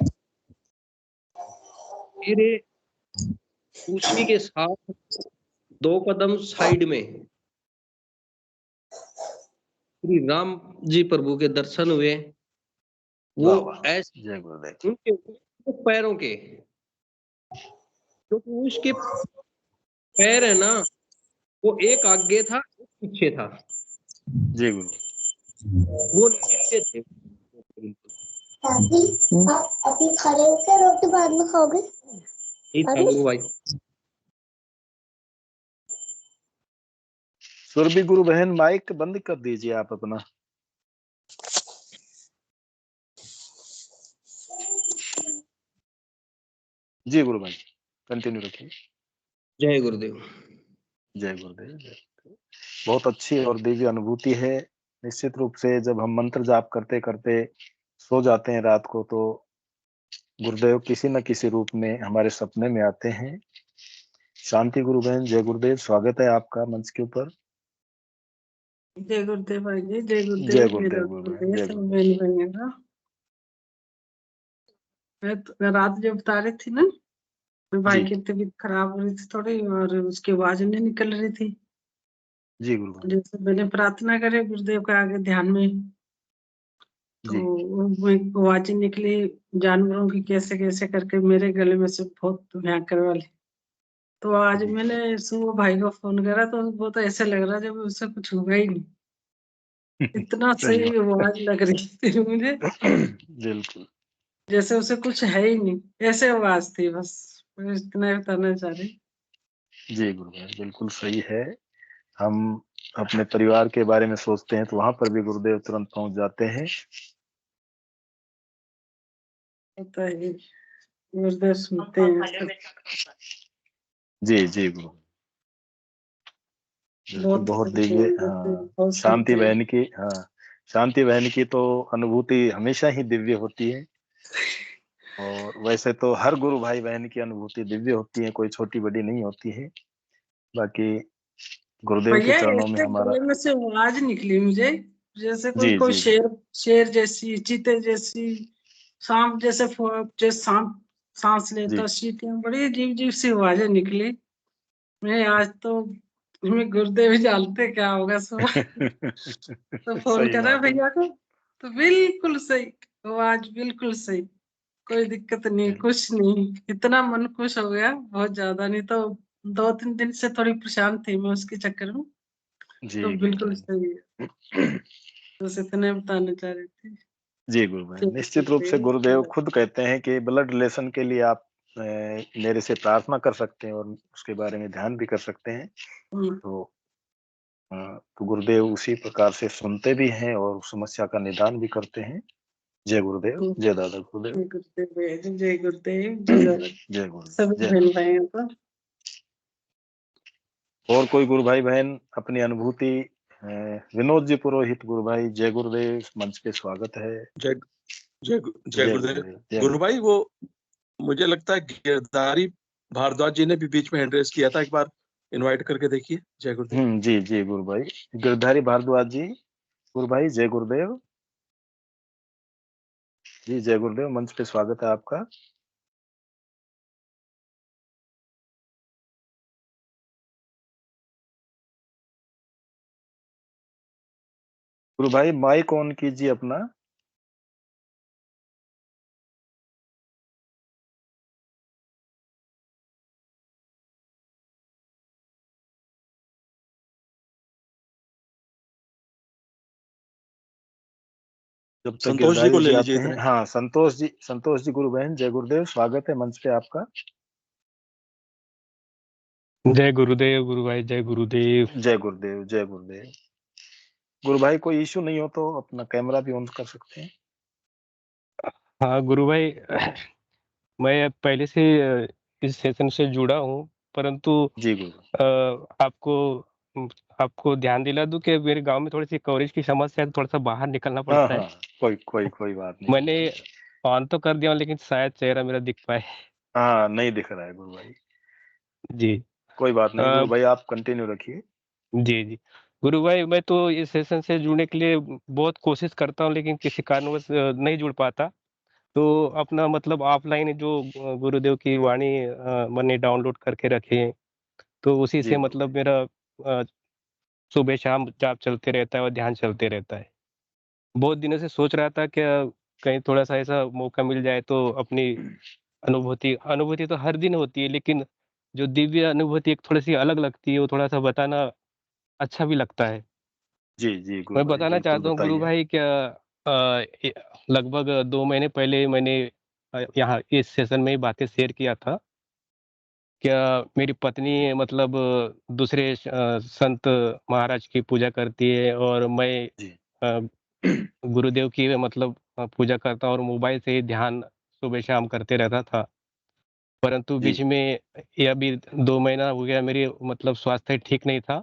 फिर उसी के साथ 2 कदम साइड में श्री राम जी प्रभु के दर्शन हुए। वो ऐसे जय गुरुदेव। उनके पैरों के, क्योंकि उसके पैर है ना, वो एक आगे था एक पीछे था। जी गुरु। वो नीचे थे। अभी खड़े होकर रोटी बाद में खाओगे? भाई सुरभि गुरु बहन माइक बंद कर दीजिए आप अपना। जी गुरु भाई कंटिन्यू रखिए। जय गुरुदेव। जय गुरुदेव। बहुत अच्छी और दिव्य अनुभूति है। निश्चित रूप से जब हम मंत्र जाप करते करते सो जाते हैं रात को, तो गुरुदेव किसी न किसी रूप में हमारे सपने में आते हैं। शांति गुरु बहन जय गुरुदेव, स्वागत है आपका मंच के ऊपर। जय गुरुदेव भाई जी, जय जय गुरुदेव। गुरुदेव गुरु बहन, जय सब गुरुदेव। बहन भाइयों का मैं तो रात जो बता रही थी ना, मेरे भाई जी की तबीयत खराब हो रही थी थोड़ी, और उसकी आवाज नहीं निकल रही थी। जी गुरु बहन। जैसे मैंने प्रार्थना करे गुरुदेव के आगे ध्यान में, तो जी वो आवाज निकली जानवरों की, कैसे कैसे करके मेरे गले में से बहुत भयंकर वाली। तो आज जी मैंने सुबह भाई को फोन करा, तो वो तो ऐसे लग रहा जब उससे कुछ होगा ही नहीं, इतना सही सही आवाज लग रही थी मुझे, बिल्कुल। जैसे उसे कुछ है ही नहीं, ऐसे आवाज थी। बस मैं इतना ही बताना चाह रही। जी गुरु बहन बिल्कुल सही है। हम अपने परिवार के बारे में सोचते हैं तो वहां पर भी गुरुदेव तुरंत पहुंच जाते हैं। होता है, गुरुदेव सुनते हैं। जी जी गुरु बिल्कुल। बहुत बहुत सुनते दिव्य। हैं गुरुदेव, हाँ बहुत शांति सुनते हैं। बहन की, हाँ शांति बहन की तो अनुभूति हमेशा ही दिव्य होती है। और वैसे तो हर गुरु भाई बहन की अनुभूति दिव्य होती है, कोई छोटी बड़ी नहीं होती है। बाकी गुरुदेव के भैया चरणों में ऐसे हमारा। गले में से आवाज निकली मुझे, जैसे कोई जी कोई जी शेर, शेर जैसी, चीते जैसी, सांप जैसे, जैसे सांप सांस लेता, जी सीटियां, बड़ी अजीब अजीब सी आवाजें निकली। मैं आज तो, मैं गुरुदेव ही जानते क्या होगा सुबह। तो फोन सही करा बात है। भैया को, तो बिल्कुल सही आवाज, बिल्कुल सही, कोई दिक्कत नहीं, कुछ नहीं। इतना मन खुश हो गया, बहुत ज्यादा। नहीं तो 2-3 दिन से थोड़ी परेशान थी मैं उसके चक्कर में। जी तो गुरु बिल्कुल सही है, बहन। बस इतने बताना चाह रही थी। जी गुरु बहन ठीक निश्चित रूप से गुरुदेव है। खुद कहते हैं कि ब्लड रिलेशन के लिए आप मेरे से प्रार्थना कर सकते हैं और उसके बारे में ध्यान भी कर सकते हैं। तो तो गुरुदेव उसी प्रकार से सुनते भी हैं और उस समस्या का निदान भी करते हैं। जय गुरुदेव, जय दादा गुरुदेव। जय गुरुदेव, जय गुरुदेव, जय दादा। जय गुरुदेव, सभी जय बहन दादा। भाइयों को। और कोई गुरु भाई बहन अपनी अनुभूति? विनोद जी पुरोहित गुरु भाई जय गुरुदेव, मंच पे स्वागत है। जय जय जय गुरुदेव। जय गुरु भाई वो मुझे लगता है गिरधारी भारद्वाज जी ने भी बीच में हैंड रेस किया था, एक बार इनवाइट करके देखिए। जय गुरुदेव। जी जी गुरु भाई गिरधारी भारद्वाज जी गुरु भाई जय गुरुदेव। जी जय गुरुदेव, मंच पे स्वागत है आपका। गुरु भाई माइक ऑन कीजिए अपना। जब तक संतोष जी को गिरधारी ले जी लीजिए आते हैं। इतने। हाँ संतोष जी गुरु बहन जय गुरुदेव, स्वागत है मंच पे आपका। जय गुरुदेव गुरु भाई, जय गुरुदेव। जय गुरुदेव, जय गुरुदेव। गुरु भाई कोई इशू नहीं हो तो अपना कैमरा भी ऑन कर सकते हैं। हाँ गुरु भाई, मैं पहले से इस सेशन से जुड़ा हूँ, परंतु जी गुरु। आपको आपको ध्यान दिला दूं कि मेरे गांव में थोड़ी-सी कवरेज की समस्या है, थोड़ा सा बाहर निकलना हाँ, पड़ता है। हाँ, कोई बात नहीं। मैंने ऑन तो कर दिया हूँ, लेकिन शायद चेहरा मेरा दिख पाए। हाँ, नहीं दिख रहा है गुरु भाई। जी। कोई बात नहीं अ, गुरु भाई, आप कंटिन्यू रखिए। जी, जी। गुरु भाई, मैं तो इस सेशन से जुड़ने के लिए बहुत कोशिश करता हूँ, लेकिन किसी कारणवश नहीं जुड़ पाता। तो अपना मतलब ऑफ़लाइन जो गुरुदेव की वाणी मैंने डाउनलोड करके रखी है, तो उसी जी से गुरु भाई। मतलब मेरा सुबह-शाम जाप चलते रहता है और ध्यान चलते रहता है। बहुत दिनों से सोच रहा था क्या कहीं थोड़ा-सा ऐसा मौका मिल जाए तो अपनी अनुभूति अनुभूति तो हर दिन होती है, लेकिन जो दिव्य अनुभूति एक थोड़ी-सी अलग लगती है, वो थोड़ा-सा बताना अच्छा भी लगता है। जी गुरु मैं भाई, बताना बिल्कुल चाहता हूँ गुरु बताइए। भाई, क्या ए लगभग 2 महीने पहले मैंने यहाँ इस सेशन में ही बातें शेयर किया था। क्या मेरी पत्नी मतलब दूसरे संत महाराज की पूजा करती है और मैं जी। अ, गुरुदेव की मतलब पूजा करता हूँ और मोबाइल से ही ध्यान सुबह-शाम करते रहता था। परंतु जी। बीच में ये अभी 2 महीना हो गया, मेरी मतलब स्वास्थ्य ठीक नहीं था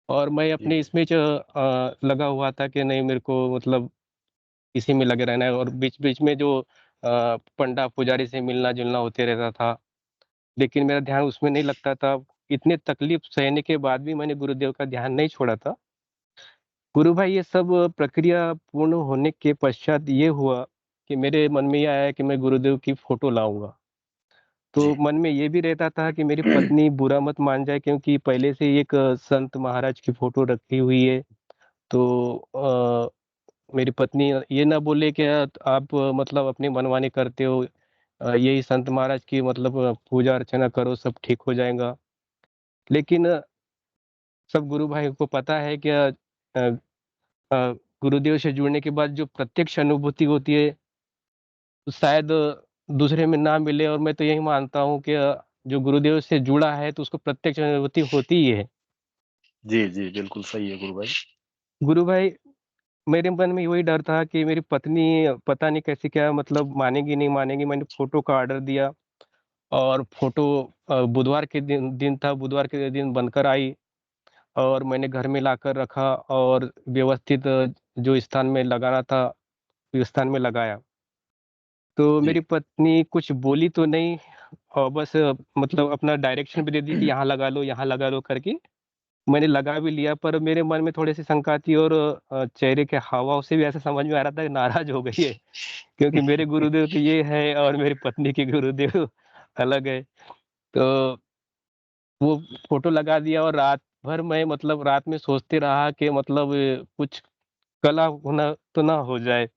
और मैं जी। अपने इसमें लगा हुआ था कि नहीं, मेरे को मतलब इसी में लगे रहना है और बीच-बीच में जो पंडा पुजारी से मिलना-जुलना होते रहता था, लेकिन मेरा ध्यान उसमें नहीं लगता था। इतनी तकलीफ सहने के बाद भी मैंने गुरुदेव का ध्यान नहीं छोड़ा था। गुरु भाई, ये सब प्रक्रिया पूर्ण होने के पश्चात ये हुआ कि मेरे मन में ये आया कि मैं गुरुदेव की फ़ोटो लाऊँगा। जी। तो मन में ये भी रहता था कि मेरी पत्नी बुरा मत मान जाए, क्योंकि पहले से ही एक संत महाराज की फ़ोटो रखी हुई है। तो मेरी पत्नी ये ना बोले कि आप मतलब अपनी मनमानी करते हो, यही संत महाराज की मतलब पूजा अर्चना करो, सब ठीक हो जाएगा। लेकिन सब गुरु भाई को पता है कि अ, गुरुदेव से जुड़ने के बाद जो प्रत्यक्ष अनुभूति होती है, तो शायद दूसरे में ना मिले, और मैं तो यही मानता हूँ कि जो गुरुदेव से जुड़ा है तो उसको प्रत्यक्ष अनुभूति होती ही है। जी, बिल्कुल सही है गुरु भाई। गुरु भाई, मेरे मन में वही डर था कि मेरी पत्नी पता नहीं कैसे क्या मतलब मानेगी, नहीं मानेगी। मैंने फ़ोटो का ऑर्डर दिया और फ़ोटो बुधवार के दिन था, बुधवार के दिन बनकर आई और मैंने घर में लाकर रखा और व्यवस्थित जो स्थान में लगाना था, उस स्थान में लगाया। तो जी। मेरी पत्नी कुछ बोली तो नहीं और बस मतलब अपना डायरेक्शन भी दे दी कि यहाँ लगा लो करके। मैंने लगा भी लिया, पर मेरे मन में थोड़ी-सी शंका थी और चेहरे के हाव-भाव से भी ऐसा समझ में आ रहा था कि नाराज़ हो गई है। क्योंकि मेरे गुरुदेव तो ये है और मेरी पत्नी के गुरुदेव अलग है। तो वो फ़ोटो लगा दिया और रात भर मैं मतलब रात में सोचते रहा कि मतलब कुछ कला होना तो ना हो जाए।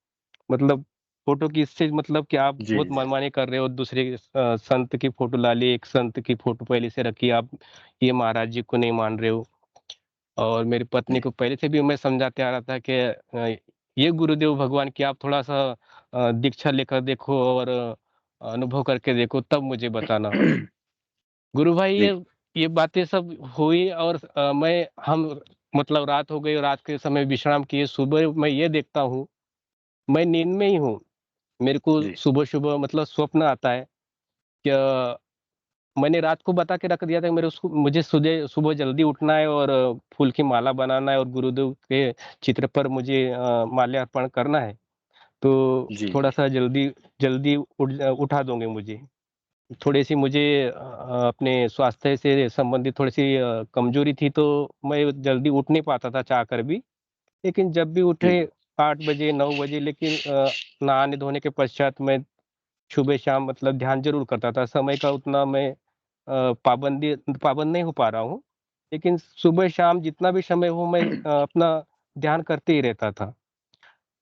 मतलब फ़ोटो की इससे मतलब कि आप जी, बहुत मनमानी कर रहे हो, दूसरे संत की फ़ोटो ला ली, एक संत की फ़ोटो पहले से रखी, आप ये महाराज जी को नहीं मान रहे हो। और मेरी पत्नी को पहले से भी मैं समझाते आ रहा था कि ये गुरुदेव भगवान की आप थोड़ा-सा दीक्षा लेकर देखो और अनुभव करके देखो, तब मुझे बताना। गुरु भाई, जी। ये बातें सब हुई और हम मतलब रात हो गई और रात के समय विश्राम किए। सुबह मैं ये देखता हूँ, मैं नींद में ही हूँ। मेरे को जी। सुबह-सुबह मतलब स्वप्न आता है। क्या मैंने रात को बता के रख दिया था कि मुझे सुबह सुबह जल्दी उठना है और फूल की माला बनाना है और गुरुदेव के चित्र पर मुझे माल्यार्पण करना है। तो जी। थोड़ा-सा जल्दी जल्दी उठा दोगे मुझे। थोड़ी-सी मुझे अपने स्वास्थ्य से संबंधित थोड़ी-सी कमज़ोरी थी, तो मैं जल्दी उठ नहीं पाता था चाह कर भी। लेकिन जब भी जी। उठे 8 बजे, 9 बजे, लेकिन नहाने-धोने के पश्चात मैं सुबह-शाम मतलब ध्यान ज़रूर करता था। समय का उतना मैं पाबंद नहीं हो पा रहा हूँ। लेकिन सुबह-शाम जितना भी समय हो, मैं अपना ध्यान करते ही रहता था।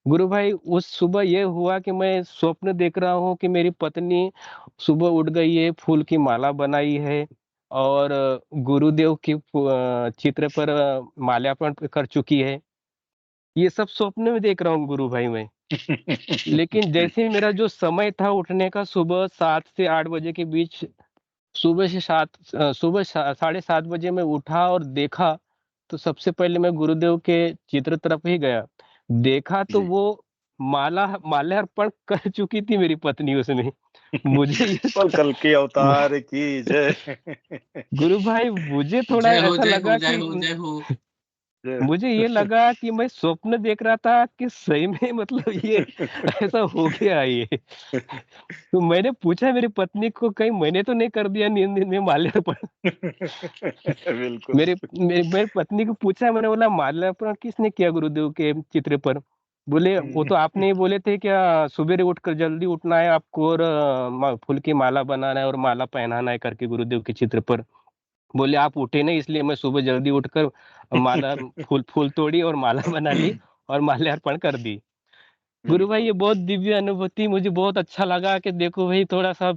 गुरु भाई, उस सुबह ये हुआ कि मैं स्वप्न देख रहा हूँ कि मेरी पत्नी सुबह उठ गई है, फूल की माला बनाई है और गुरुदेव की चित्र पर माल्यार्पण कर चुकी है। ये सब स्वप्न में देख रहा हूँ गुरु भाई मैं। लेकिन जी। जैसे ही मेरा जो समय था उठने का, सुबह 7 से 8 बजे के बीच, सुबह साढ़े 7 बजे मैं उठा और देखा, तो सबसे पहले मैं गुरुदेव के चित्र तरफ ही गया। देखा तो जी। वो माल्यार्पण कर चुकी थी मेरी पत्नी उसमें। मुझे ये पर कल के अवतार की जय। गुरु भाई मुझे थोड़ा जय हो ऐसा जय हो लगा जय कि हो जय हो। मुझे ये लगा कि मैं स्वप्न देख रहा था कि सही में मतलब ये ऐसा हो गया ये। तो मैंने पूछा मेरी पत्नी को, कहीं मैंने तो नहीं कर दिया नींद में माल्यार्पण। बिल्कुल। मेरी पत्नी को पूछा, मैंने बोला माल्यार्पण किसने किया गुरुदेव के चित्र पर? बोले वो तो आपने ही बोले थे क्या सुबह उठकर जल्दी उठना है आपको और फूल की माला बनाना है और माला पहनाना है करके गुरुदेव के चित्र पर। बोले आप उठे नहीं इसलिए मैं सुबह जल्दी उठकर माला फूल तोड़ी और माला बना ली और माल्यार्पण कर दी। गुरु भाई ये बहुत दिव्य अनुभूति, मुझे बहुत अच्छा लगा कि देखो भाई थोड़ा सा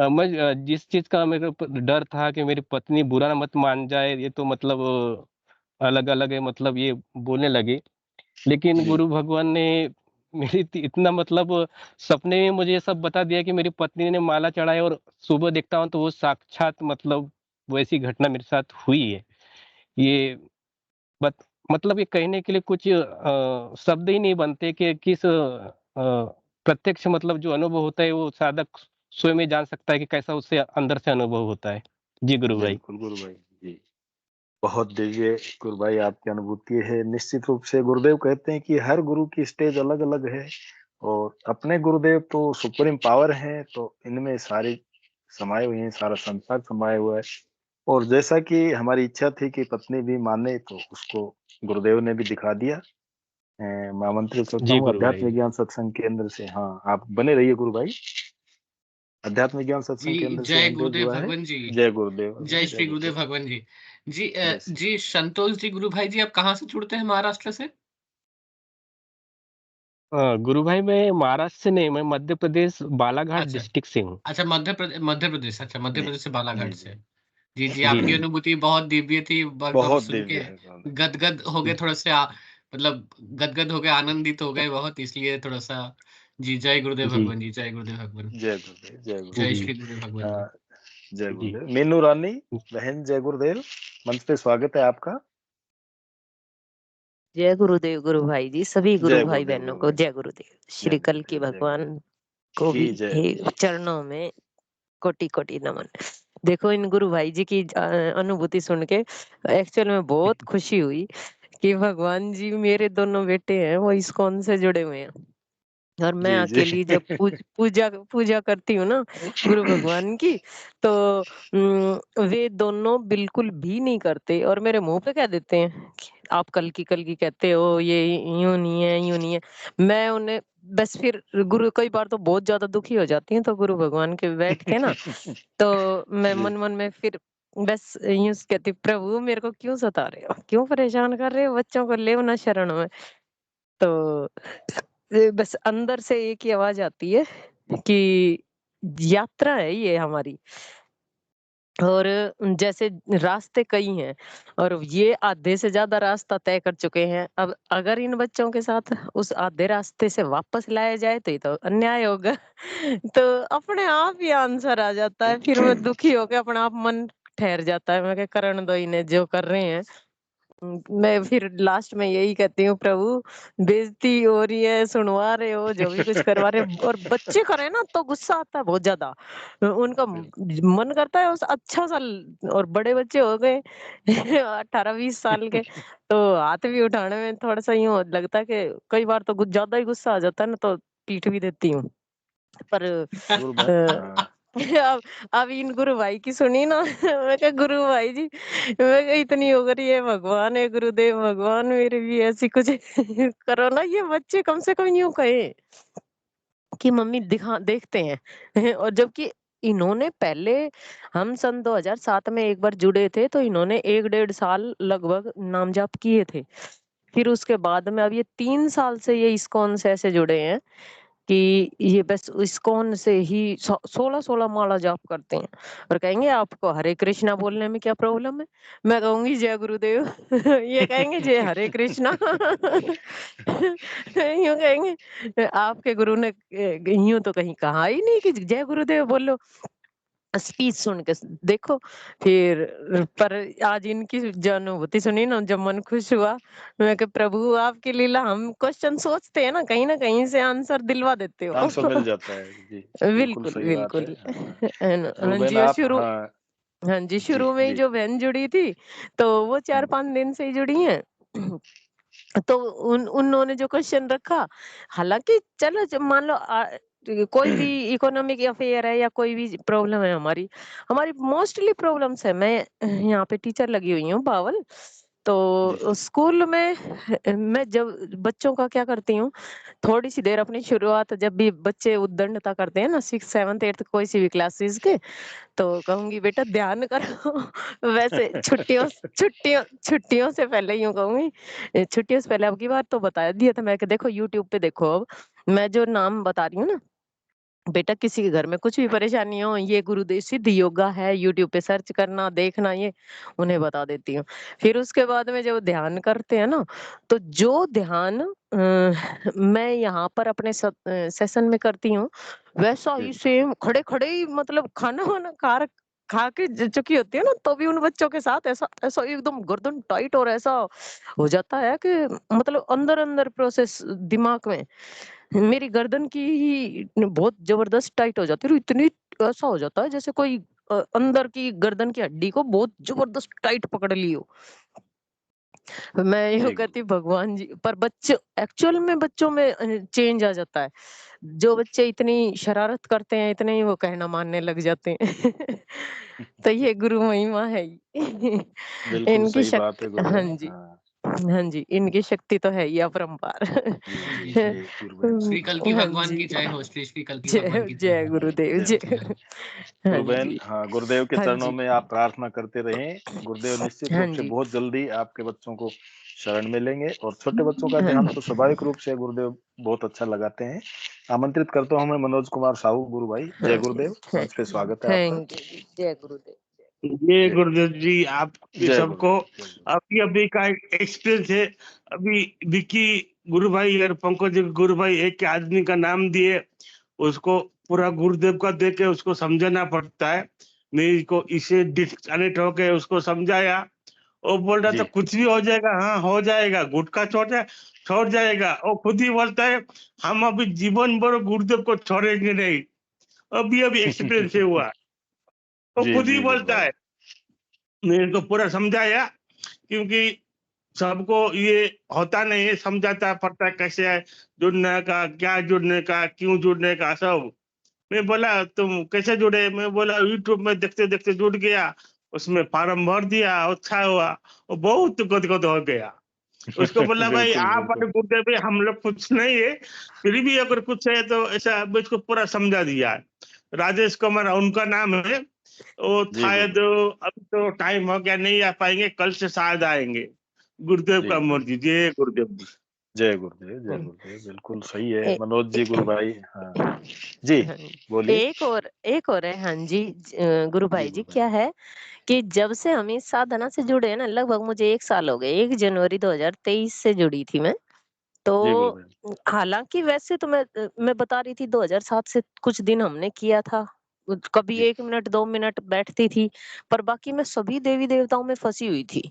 मैं जिस चीज का मेरे को डर था कि मेरी पत्नी बुरा मत मान जाए, ये तो मतलब अलग अलग है, मतलब ये बोलने लगे। लेकिन जी गुरु भगवान ने मेरी इतना मतलब सपने में मुझे ये सब बता दिया कि मेरी पत्नी ने माला चढ़ाई और सुबह देखता हूँ तो वो साक्षात मतलब वैसी घटना मेरे साथ हुई है। ये बत, मतलब ये कहने के लिए कुछ शब्द ही नहीं बनते कि किस प्रत्यक्ष मतलब जो अनुभव होता है वो साधक स्वयं ही जान सकता है कि कैसा उससे अंदर से अनुभव होता है। जी गुरु भाई। बिल्कुल गुरु भाई जी, बहुत दिव्य गुरु भाई आपकी अनुभूति है। निश्चित रूप से गुरुदेव कहते हैं कि हर गुरु की स्टेज अलग अलग है और अपने गुरुदेव तो सुप्रीम पावर है, तो इनमें सारी समाये हुए हैं, सारा संसार समाया हुआ है। और जैसा कि हमारी इच्छा थी कि पत्नी भी माने, तो उसको गुरुदेव ने भी दिखा दिया। मैं आमंत्रित करता जी हूँ गुरु अध्यात्म भाई। विज्ञान सत्संग केंद्र से। हाँ, आप बने रहिए गुरु भाई। अध्यात्म विज्ञान सत्संग जी केंद्र से जय एंड्रयूज गुरुदेव जुआ है। भगवान जी। जय गुरुदेव, जय जय श्री गुरुदेव गुरुदेव। भगवान जी। जी जय श्री। जी संतोष जी गुरु भाई जी, आप कहाँ से जुड़ते हैं महाराष्ट्र से? गुरु भाई मैं महाराष्ट्र से नहीं, मैं मध्य प्रदेश बालाघाट अच्छा डिस्ट्रिक्ट से हूँ। अच्छा, मध्य प्रदेश, अच्छा मध्य जी प्रदेश से जी बालाघाट जी से। जी जी, जी आपकी जी अनुभूति बहुत दिव्य थी, एकदम बहुत सुन के दिव्य है गुरुदेव। गदगद हो गए थोड़ा से मतलब गदगद हो गए, आनंदित हो गए बहुत, इसलिए थोड़ा सा। जी जय गुरुदेव जी भगवान जी, जय गुरुदेव भगवान। जय गुरुदेव, जय जय गुरुदेव। जी श्री गुरुदेव भगवान जी। अ, जय जी गुरुदेव। मीनू रानी बहन, जय गुरुदेव। मंच पे स्वागत है आपका। जय गुरुदेव गुरु भाई जी, सभी गुरु जय भाई गुरुदेव बहनों गुरु को भाई। जय गुरुदेव। जय श्री कल की गुरुदेव, जय भगवान गुरुदेव को भी की जय। हे चरणों में कोटि कोटि नमन। देखो इन गुरु भाई जी की अनुभूति सुन के एक्चुअल में बहुत खुशी हुई कि भगवान जी मेरे दोनों बेटे हैं वो इस्कॉन से जुड़े हुए हैं और मैं जी जी। अकेली जब पूजा पूजा करती हूँ ना गुरु भगवान की, तो वे दोनों बिल्कुल भी नहीं करते और मेरे मुंह पे कह देते हैं कि आप कल की कहते हो, ये यूं नहीं है यूं नहीं है। मैं उन्हें बस फिर गुरु कई बार तो बहुत ज्यादा दुखी हो जाती हैं तो गुरु भगवान के बैठ के ना, तो मैं जी मन मन में फिर बस यूं कहती, प्रभु मेरे को क्यों सता रहे हो, क्यों परेशान कर रहे हो, बच्चों को ले ना शरण में। तो बस अंदर से एक ही आवाज आती है कि यात्रा है ये हमारी, और जैसे रास्ते कई हैं और ये आधे से ज्यादा रास्ता तय कर चुके हैं। अब अगर इन बच्चों के साथ उस आधे रास्ते से वापस लाया जाए तो ये तो अन्याय होगा। तो अपने आप ही आंसर आ जाता है, फिर मैं दुखी होकर अपना आप मन ठहर जाता है, मैं क्या करण दो इन्हें जो कर रहे हैं। मैं फिर लास्ट में यही कहती हूँ, प्रभु बेइज्जती हो रही है, सुनवा रहे हो, जो भी कुछ करवा रहे हो, और बच्चे करे ना तो गुस्सा आता है बहुत ज्यादा। उनका मन करता है उस अच्छा सा और बड़े बच्चे हो गए 18-20 साल के, तो हाथ भी उठाने में थोड़ा सा यूं लगता है कि कई बार तो ज्यादा ही गुस्सा आ जाता है ना, तो पीट भी देती हूँ। पर गुरु भाई। हाँ अब इन गुरु भाई की सुनी ना मैं क्या गुरु भाई जी, मैं क्या इतनी हो गई है, भगवान है गुरुदेव भगवान मेरे भी ऐसी कुछ करो ना, ये बच्चे कम से कम यूं कहे कि मम्मी दिखा देखते हैं। और जबकि इन्होंने पहले, हम सन 2007 में एक बार जुड़े थे तो इन्होंने 1-1.5 साल लगभग नाम जाप किए थे। फिर उसके बाद में अब ये 3 साल से ये इस्कॉन से ऐसे जुड़े हैं कि ये बस इस्कॉन से ही 16-16 माला जाप करते हैं और कहेंगे आपको हरे कृष्णा बोलने में क्या प्रॉब्लम है, मैं कहूंगी जय गुरुदेव ये कहेंगे जय हरे कृष्णा यूं कहेंगे आपके गुरु ने यूं तो कहीं कहा ही नहीं कि जय गुरुदेव बोलो। स्पीच सुन के देखो। फिर पर आज इनकी जो अनुभूति सुनी ना, जब मन खुश हुआ, मैं कि प्रभु आपकी लीला, हम क्वेश्चन सोचते हैं ना कहीं से आंसर दिलवा देते हो। आंसर मिल जाता है जी, बिल्कुल बिल्कुल सही बात है। बिल्कुल। हाँ, है ना? तो हाँ बहन जी, और आप, शुरू, हाँ हाँ जी, जी शुरू में ही जी, जो बहन जुड़ी थी, तो वो 4-5 दिन से ही जुड़ी हैं। तो उन्होंने जो क्वेश्चन रखा, हालांकि चलो जब मान लो कोई भी इकोनॉमिक अफेयर है या कोई भी प्रॉब्लम है, हमारी मोस्टली प्रॉब्लम्स है। मैं यहाँ पे टीचर लगी हुई हूँ बावल, तो स्कूल में मैं जब बच्चों का क्या करती हूँ, थोड़ी सी देर अपनी शुरुआत, जब भी बच्चे उद्दंडता करते हैं ना 6, 7, 8 कोई सी भी क्लासेस के, तो कहूंगी बेटा ध्यान करो। वैसे छुट्टियों छुट्टियों से पहले यूं कहूंगी, छुट्टियों से पहले अब की बार तो बता दिया था मैं कि देखो यूट्यूब पे देखो, अब मैं जो नाम बता रही हूँ ना, बेटा किसी के घर में कुछ भी परेशानी हो, ये गुरुदेव सिद्ध योगा है, यूट्यूब पे सर्च करना, देखना, ये उन्हें बता देती हूँ। फिर उसके बाद में जब ध्यान करते हैं ना, तो जो ध्यान मैं यहाँ पर अपने सेशन में करती हूँ, वैसा ही सेम खड़े खड़े ही, मतलब खाना वाना खा के चुकी होती है ना, तो भी उन बच्चों के साथ ऐसा ऐसा एकदम गर्दन टाइट, और ऐसा हो जाता है कि मतलब अंदर अंदर प्रोसेस दिमाग में मेरी गर्दन की ही बहुत जबरदस्त टाइट हो जाती है, और इतनी ऐसा हो जाता है जैसे कोई अंदर की गर्दन की हड्डी को बहुत जबरदस्त टाइट पकड़ ली हो। मैं यूं कहती भगवान जी, पर बच्चे एक्चुअल में बच्चों में चेंज आ जाता है। जो बच्चे इतनी शरारत करते हैं, इतने ही वो कहना मानने लग जाते हैं। तो ये गुरु महिमा है ही। बिल्कुल इनकी सही बात शक्ति, है हाँ गुरुदेव। जी, हाँ हाँ जी, इनकी शक्ति तो है ही अपरंपार। जी जी जी, जी, गुरुबहन श्री कल्की हाँ भगवान जी, की जय हो, श्री कल्की भगवान जय की जय जय हो। गुरुदेव जय जय। हो। हाँ गुरुबहन, जी, हाँ, गुरुदेव के हाँ चरणों जी, में आप प्रार्थना करते रहें। गुरुदेव निश्चित हाँ रूप से जी, बहुत जल्दी आपके बच्चों को शरण में लेंगे, और छोटे बच्चों का हाँ ध्यान तो स्वाभाविक रूप से गुरुदेव बहुत अच्छा लगाते हैं। आमंत्रित करता हूँ मैं मनोज कुमार साहू गुरु भाई। जय गुरुदेव, मंच पे स्वागत है आपका। थैंक यू जी, जय गुरुदेव। ये जय गुरुदेव जी, आप जय सबको गुरुदेव, जय गुरुदेव। अभी अभी का एक्सपीरियंस है। अभी विकी गुरु भाई और पंकज गुरु भाई एक आदमी का नाम दिए, उसको पूरा गुरुदेव का दे के उसको समझाना पड़ता है। मेरे को इसे डिस्कनेक्ट होके उसको समझाया, वो बोल रहा था कुछ भी हो जाएगा, हाँ हो जाएगा, गुटखा छोड़ जाएगा। वो खुद ही बोलता है हम अभी जीवन भर गुरुदेव को छोड़ेंगे नहीं। अभी अभी एक्सपीरियंस हुआ, वो जी खुद ही जी गुरु बोलता भाई। है। मेरे को पूरा समझाया, क्योंकि सबको ये होता नहीं है, समझाता पड़ता है कैसे है जुड़ने का, क्या जुड़ने का, क्यों जुड़ने का सब। मैं बोला तुम कैसे जुड़े? मैं बोला यूट्यूब में देखते देखते जुड़ गया, उसमें फार्म भर दिया, अच्छा हुआ, वो बहुत गदगद हो गया। उसको बोला भाई बिल्कुल आप बिल्कुल। और गुरुदेव भाई हम लोग कुछ नहीं है, फिर भी अगर कुछ है तो ऐसा इसको पूरा समझा दिया। राजेश कुमार उनका नाम है, वो जी शायद गुरुदेव। अभी तो टाइम हो गया, नहीं आ पाएंगे, कल से शायद आएंगे। गुरुदेव जी का मर्जी। जय गुरुदेव जी। जय गुरुदेव, जय गुरुदेव, बिल्कुल सही है ए, मनोज जी गुरु भाई। हाँ जी, हाँ, बोलिए। एक और है, हाँ जी, गुरु जी भाई जी, गुरु भाई। क्या है कि जब से हम इस साधना से जुड़े हैं ना, लगभग मुझे 1 साल हो गए, 1 जनवरी 2023 से जुड़ी थी मैं। जी गुरु तो भाई। हालांकि वैसे तो मैं बता रही थी 2007 से कुछ दिन हमने किया था, कभी जी 1 मिनट 2 मिनट बैठती थी, पर बाकी मैं सभी देवी देवताओं में फंसी हुई थी।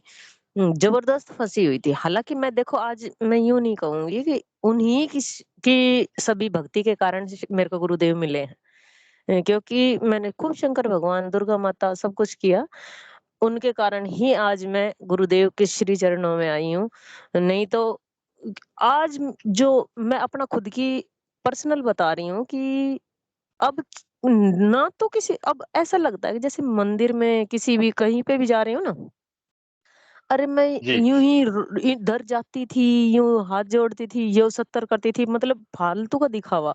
जबरदस्त फंसी हुई थी। हालांकि मैं देखो, आज मैं यूं नहीं कहूंगी कि उन्हीं की सभी भक्ति के कारण से मेरे को गुरुदेव मिले हैं। क्योंकि मैंने खूब शंकर भगवान, दुर्गा माता, सब कुछ किया, उनके कारण ही आज मैं गुरुदेव के श्री चरणों में आई हूँ। नहीं तो आज जो मैं अपना खुद की पर्सनल बता रही हूँ कि अब ना तो किसी, अब ऐसा लगता है कि जैसे मंदिर में किसी भी कहीं पे भी जा रही हूँ ना, अरे मैं जी यूं ही इधर जाती थी, यूं हाथ जोड़ती थी, यो 70 करती थी, मतलब फालतू का दिखावा।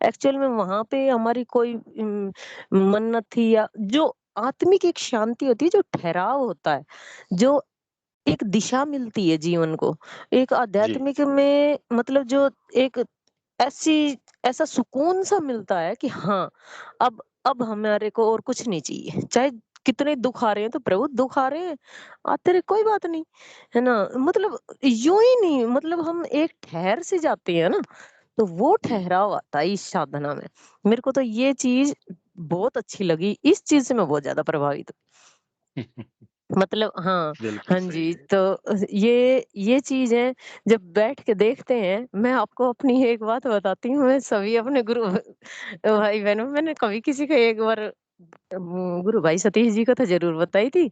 एक्चुअल में वहां पे हमारी कोई मन्नत थी, या जो आत्मिक एक शांति होती है, जो ठहराव होता है, जो एक दिशा मिलती है जीवन को, एक जी आध्यात्मिक में, मतलब जो एक ऐसी ऐसा सुकून सा मिलता है कि हाँ, अब हमारे को और कुछ नहीं चाहिए, चाहे कितने दुख आ रहे हैं, तो प्रभु दुख आ रहे हैं, आते रहे, कोई बात नहीं, है ना? मतलब यूं ही नहीं, मतलब हम एक ठहर से जाते हैं ना, तो वो ठहराव आता है इस साधना में। मेरे को तो ये चीज बहुत अच्छी लगी। इस चीज से मैं बहुत ज्यादा प्रभावित हूँ। मतलब हाँ, बिल्कुल हाँ सही जी, है। तो ये चीज है, जब बैठ के देखते हैं। मैं आपको अपनी एक बात बताती हूँ, मैं सभी अपने गुरु भाई बहनों, मैंने कभी किसी का एक बार गुरु भाई सतीश जी को तो जरूर बताई थी।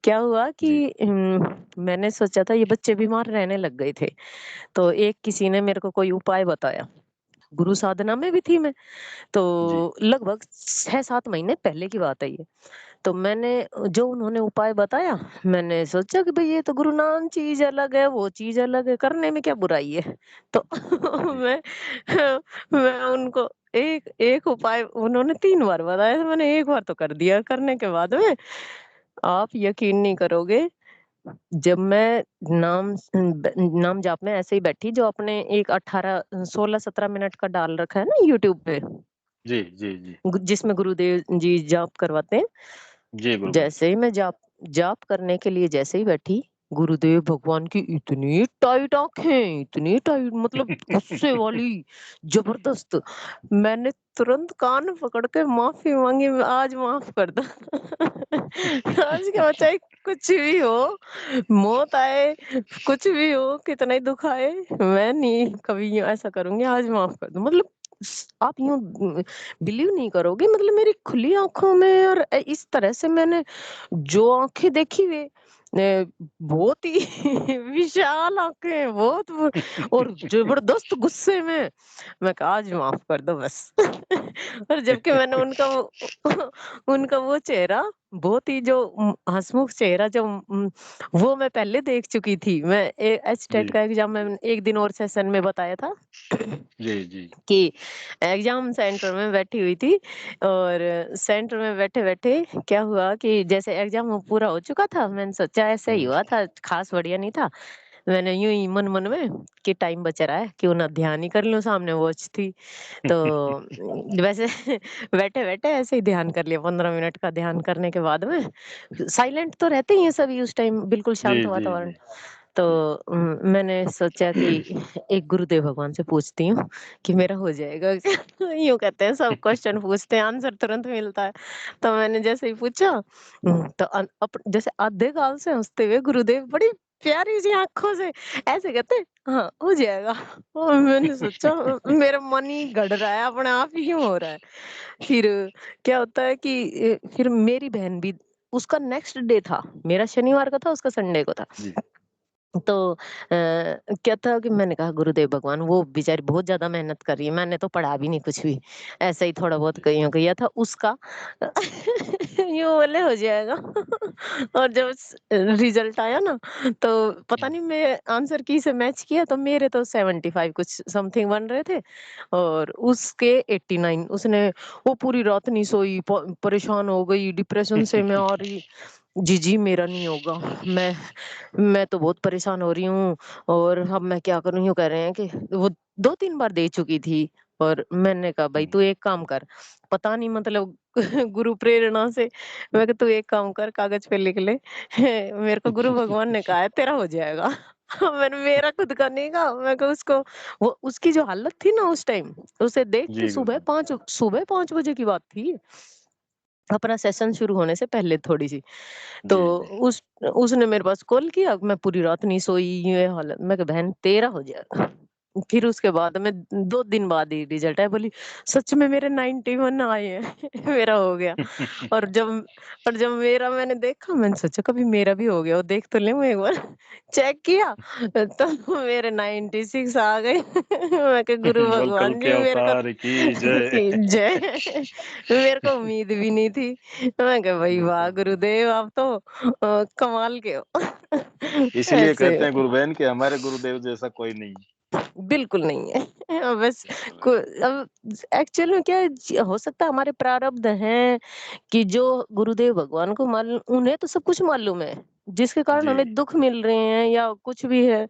क्या हुआ कि जी, मैंने सोचा था ये बच्चे बीमार रहने लग गए थे, तो एक किसी ने मेरे को कोई उपाय बताया। गुरु साधना में भी थी मैं, जी, तो लगभग 6-7 महीने पहले की बात है ये। तो मैंने जो उन्होंने उपाय बताया, मैंने सोचा कि भाई ये तो गुरु नाम चीज अलग है, वो चीज अलग है, करने में क्या बुराई है। तो जी। मैं मैं उनको एक एक उपाय उन्होंने 3 बार बताया, तो मैंने एक बार तो कर दिया। करने के बाद में आप यकीन नहीं करोगे, जब मैं नाम जाप में ऐसे ही बैठी, जो अपने एक 18 16-17 मिनट का डाल रखा है ना यूट्यूब पे, जी, जी, जी। जिसमें गुरुदेव जी जाप करवाते हैं। जी, गुरुदेव। जैसे ही मैं जाप जाप करने के लिए जैसे ही बैठी, गुरुदेव भगवान की इतनी टाइट आंखें, इतनी टाइट, मतलब गुस्से वाली, जबरदस्त। मैंने तुरंत कान पकड़ के माफी मांगी, आज माफ कर दो। आज क्या, चाहे कुछ भी हो, मौत आए, कुछ भी हो, कितना ही दुख आए, मैं नहीं कभी ऐसा करूंगी, आज माफ कर दो। मतलब आप यूं बिलीव नहीं करोगे, मतलब मेरी खुली आंखों में, और इस तरह से मैंने जो आंखें देखी वे, बहुत ही विशाल आंखें, और जबरदस्त गुस्से में। मैं कहा आज माफ कर दो बस। और जबकि मैंने उनका वो चेहरा, बहुत ही जो हंसमुख चेहरा, जो वो मैं पहले देख चुकी थी। मैं एचटेट जी, का एग्जाम में एक दिन और सेशन में बताया था जी, जी, कि एग्जाम सेंटर में बैठी हुई थी, और सेंटर में बैठे बैठे क्या हुआ कि जैसे एग्जाम पूरा हो चुका था, मैंने सोचा ऐसे ही हुआ था, खास बढ़िया नहीं था। मैंने यूं ही मन मन में कि टाइम बचा रहा है, क्यों ना ध्यान ही कर लूं, सामने वॉच थी। तो वैसे बैठे बैठे ऐसे ही ध्यान कर लिया, 15 मिनट का ध्यान करने के बाद में साइलेंट तो रहते ही हैं सभी उस टाइम, बिल्कुल शांत जी, जी, वातावरण। जी, तो मैंने सोचा कि एक गुरुदेव भगवान से पूछती हूँ कि मेरा हो जाएगा क्या। यूं कहते हैं, सब क्वेश्चन पूछते हैं, आंसर तुरंत मिलता है। तो मैंने जैसे ही पूछा, तो जैसे आधे काल से हंसते हुए गुरुदेव बड़ी प्यारी सी आंखों से ऐसे कहते, हाँ हो जाएगा। और मैंने सोचा मेरा मन ही गड़ रहा है, अपने आप ही क्यों हो रहा है। फिर क्या होता है कि फिर मेरी बहन भी, उसका नेक्स्ट डे था, मेरा शनिवार का था, उसका संडे को था। जी, तो क्या था कि मैंने कहा गुरुदेव भगवान, वो बेचारी बहुत ज्यादा मेहनत कर रही है, मैंने तो पढ़ा भी नहीं कुछ भी, ऐसा ही थोड़ा बहुत जी। कहीं किया था उसका। यूं बोले हो जाएगा। और जब रिजल्ट आया ना, तो पता नहीं मैं आंसर की से मैच किया, तो मेरे तो 75 कुछ समथिंग बन रहे थे, और उसके 89। उसने, वो पूरी रात नहीं सोई, परेशान हो गई, डिप्रेशन से मैं आ रही, जी जी मेरा नहीं होगा, मैं तो बहुत परेशान हो रही हूँ, और अब मैं क्या करूँ। यूं कह रहे हैं कि वो 2-3 बार दे चुकी थी, और मैंने कहा भाई तू एक काम कर, पता नहीं मतलब गुरु प्रेरणा से, मैं कहा तू एक काम कर, कागज पे लिख ले। मेरे को गुरु भगवान ने कहा है तेरा हो जाएगा। मैंने, मेरा खुद का नहीं कहा, मैं कहा उसको, वो उसकी जो हालत थी ना उस टाइम, उसे देख के जी, गुरुदेव। सुबह 5 बजे की बात थी, अपना सेशन शुरू होने से पहले थोड़ी सी। तो जी, जी। उस उसने मेरे पास कॉल किया, मैं पूरी रात नहीं सोई, ये हालत। मैं कहा बहन तेरा हो जाएगा। फिर उसके बाद में 2 दिन बाद ही रिजल्ट आया, बोली सच में मेरे 91 आए हैं। मेरा हो गया। और जब मेरा मैंने देखा, मैंने सोचा कभी मेरा भी हो गया, वो देख तो ले, मैं एक बार चेक किया, तो मेरे 96 आ गए। मैं कहा गुरु बोल कल भगवान के जी मेरे को अवतार की जय। की जय। मेरे को उम्मीद भी नहीं थी। मैं कहा भाई वाह बिल्कुल। गुरुदेव, आप तो कमाल के हो। इसीलिए ऐसे कहते हैं गुरुबहन कि हमारे गुरुदेव जैसा कोई नहीं। बिल्कुल नहीं है। बस बिल्कुल। अब एक्चुअल में क्या है, हो सकता है हमारे प्रारब्ध हैं कि जो गुरुदेव भगवान को मालूम, उन्हें तो सब कुछ मालूम है, जिसके कारण जी, हमें दुख मिल रहे हैं या कुछ भी है,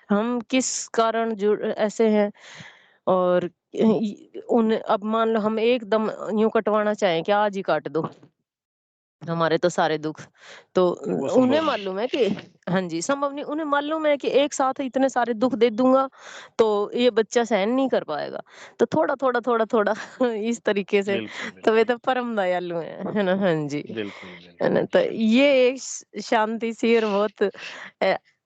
हम किस कारण जुड़ ऐसे हैं। और उन अब मान लो हम एकदम यूं कटवाना चाहें कि आज ही काट दो, हमारे तो सारे दुख तो वो संभव उन्हें नहीं। मालूम है कि हाँ जी संभव नहीं, उन्हें मालूम है कि एक साथ इतने सारे दुख दे दूंगा तो ये बच्चा सहन नहीं कर पाएगा, तो थोड़ा थोड़ा थोड़ा थोड़ा इस तरीके से। बिल्कुल तो वे तो परम दयालु है ना। हाँ जी बिल्कुल है ना। तो ये एक शांति सी और बहुत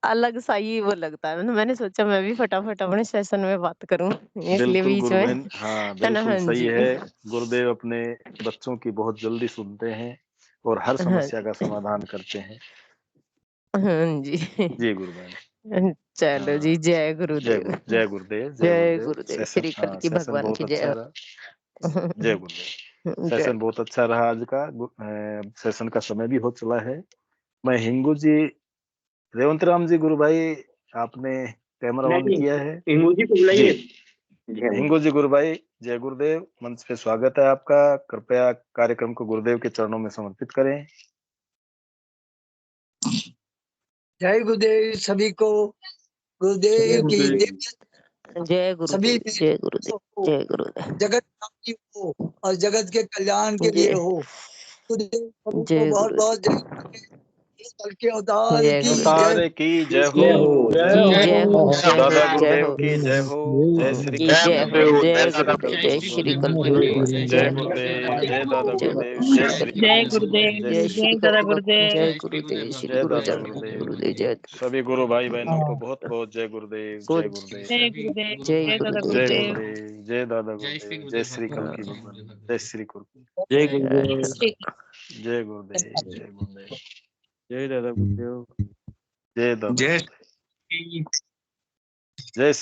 अलग सा ही वो लगता है। मैंने सोचा मैं भी फटाफट अपने सेशन में बात करूं इसलिए बिल्कुल बीच गुरु में, बहन, हाँ है ना। बिल्कुल हाँ सही जी है। गुरुदेव अपने बच्चों की बहुत जल्दी सुनते हैं और हर हाँ समस्या का समाधान करते हैं। हाँ जी जी गुरु बहन। चलो जी, जय जय गुरुदेव। जय गुरुदेव, जय जय गुरुदेव। गुरुदेव, सेशन, श्री कल हाँ की सेशन भगवान बहुत की अच्छा जय। रहा। जय गुरुदेव। जय। सेशन बहुत अच्छा रहा आज का। सेशन का समय भी हो चला है। मैं हिंगू जी, रेवंत राम जी गुरु भाई, आपने कैमरा ऑन नहीं, किया है? हिंगू जी को बुलाइए। जय हिंगू जी गुरु भाई, जय गुरुदेव। मंच पे स्वागत है आपका। कृपया कार्यक्रम को गुरुदेव के चरणों में समर्पित करें। जय गुरुदेव सभी को। गुरुदेव की जय सभी गुरुदेव, जय गुरुदेव, जय गुरुदेव। जगत शांति हो और जगत के कल्याण के जय लिए हो। गुरुदेव सभी को जय बहुत बहुत गुरुदेव, जय। इस कल के अवतार जय की गुरुदेव। अवतार की जय हो, जय हो, जय जय हो। हो, जय हो, दादा जय गुरुदेव हो की जय हो। जय श्री जी, कृष्ण, जय हो, जय जय श्री गुरुदेव, कल जय की श्री भगवान। कल की भगवान की जय जय। गुरुदेव, जय दादा जय गुरुदेव, श्री जय कल श्री की कल जय की भगवान, भगवान। गुरुदेव, जय जय श्री कल दादा की भगवान, गुरुदेव। जय गुरुदेव, श्री जय गुरु दादा चरण गुरुदेव। गुरुदेव जय। सभी गुरु भाई बहनों को बहुत बहुत जय गुरुदेव, जय गुरुदेव। जय गुरुदेव, जय जय दादा गुरुदेव, जय जय गुरुदेव। गुरुदेव, जय दादा जय श्री गुरुदेव, जय गुरुदेव श्री कल भगवान की जी, जय भगवान, गुरुदेव भगवान जय जी। श्री गुरु, जय जय गुरुदेव। जय गुरुदेव, जय गुरुदेव, जय दादा गुरुदेव, जय दादा जय गुरुदेव, जय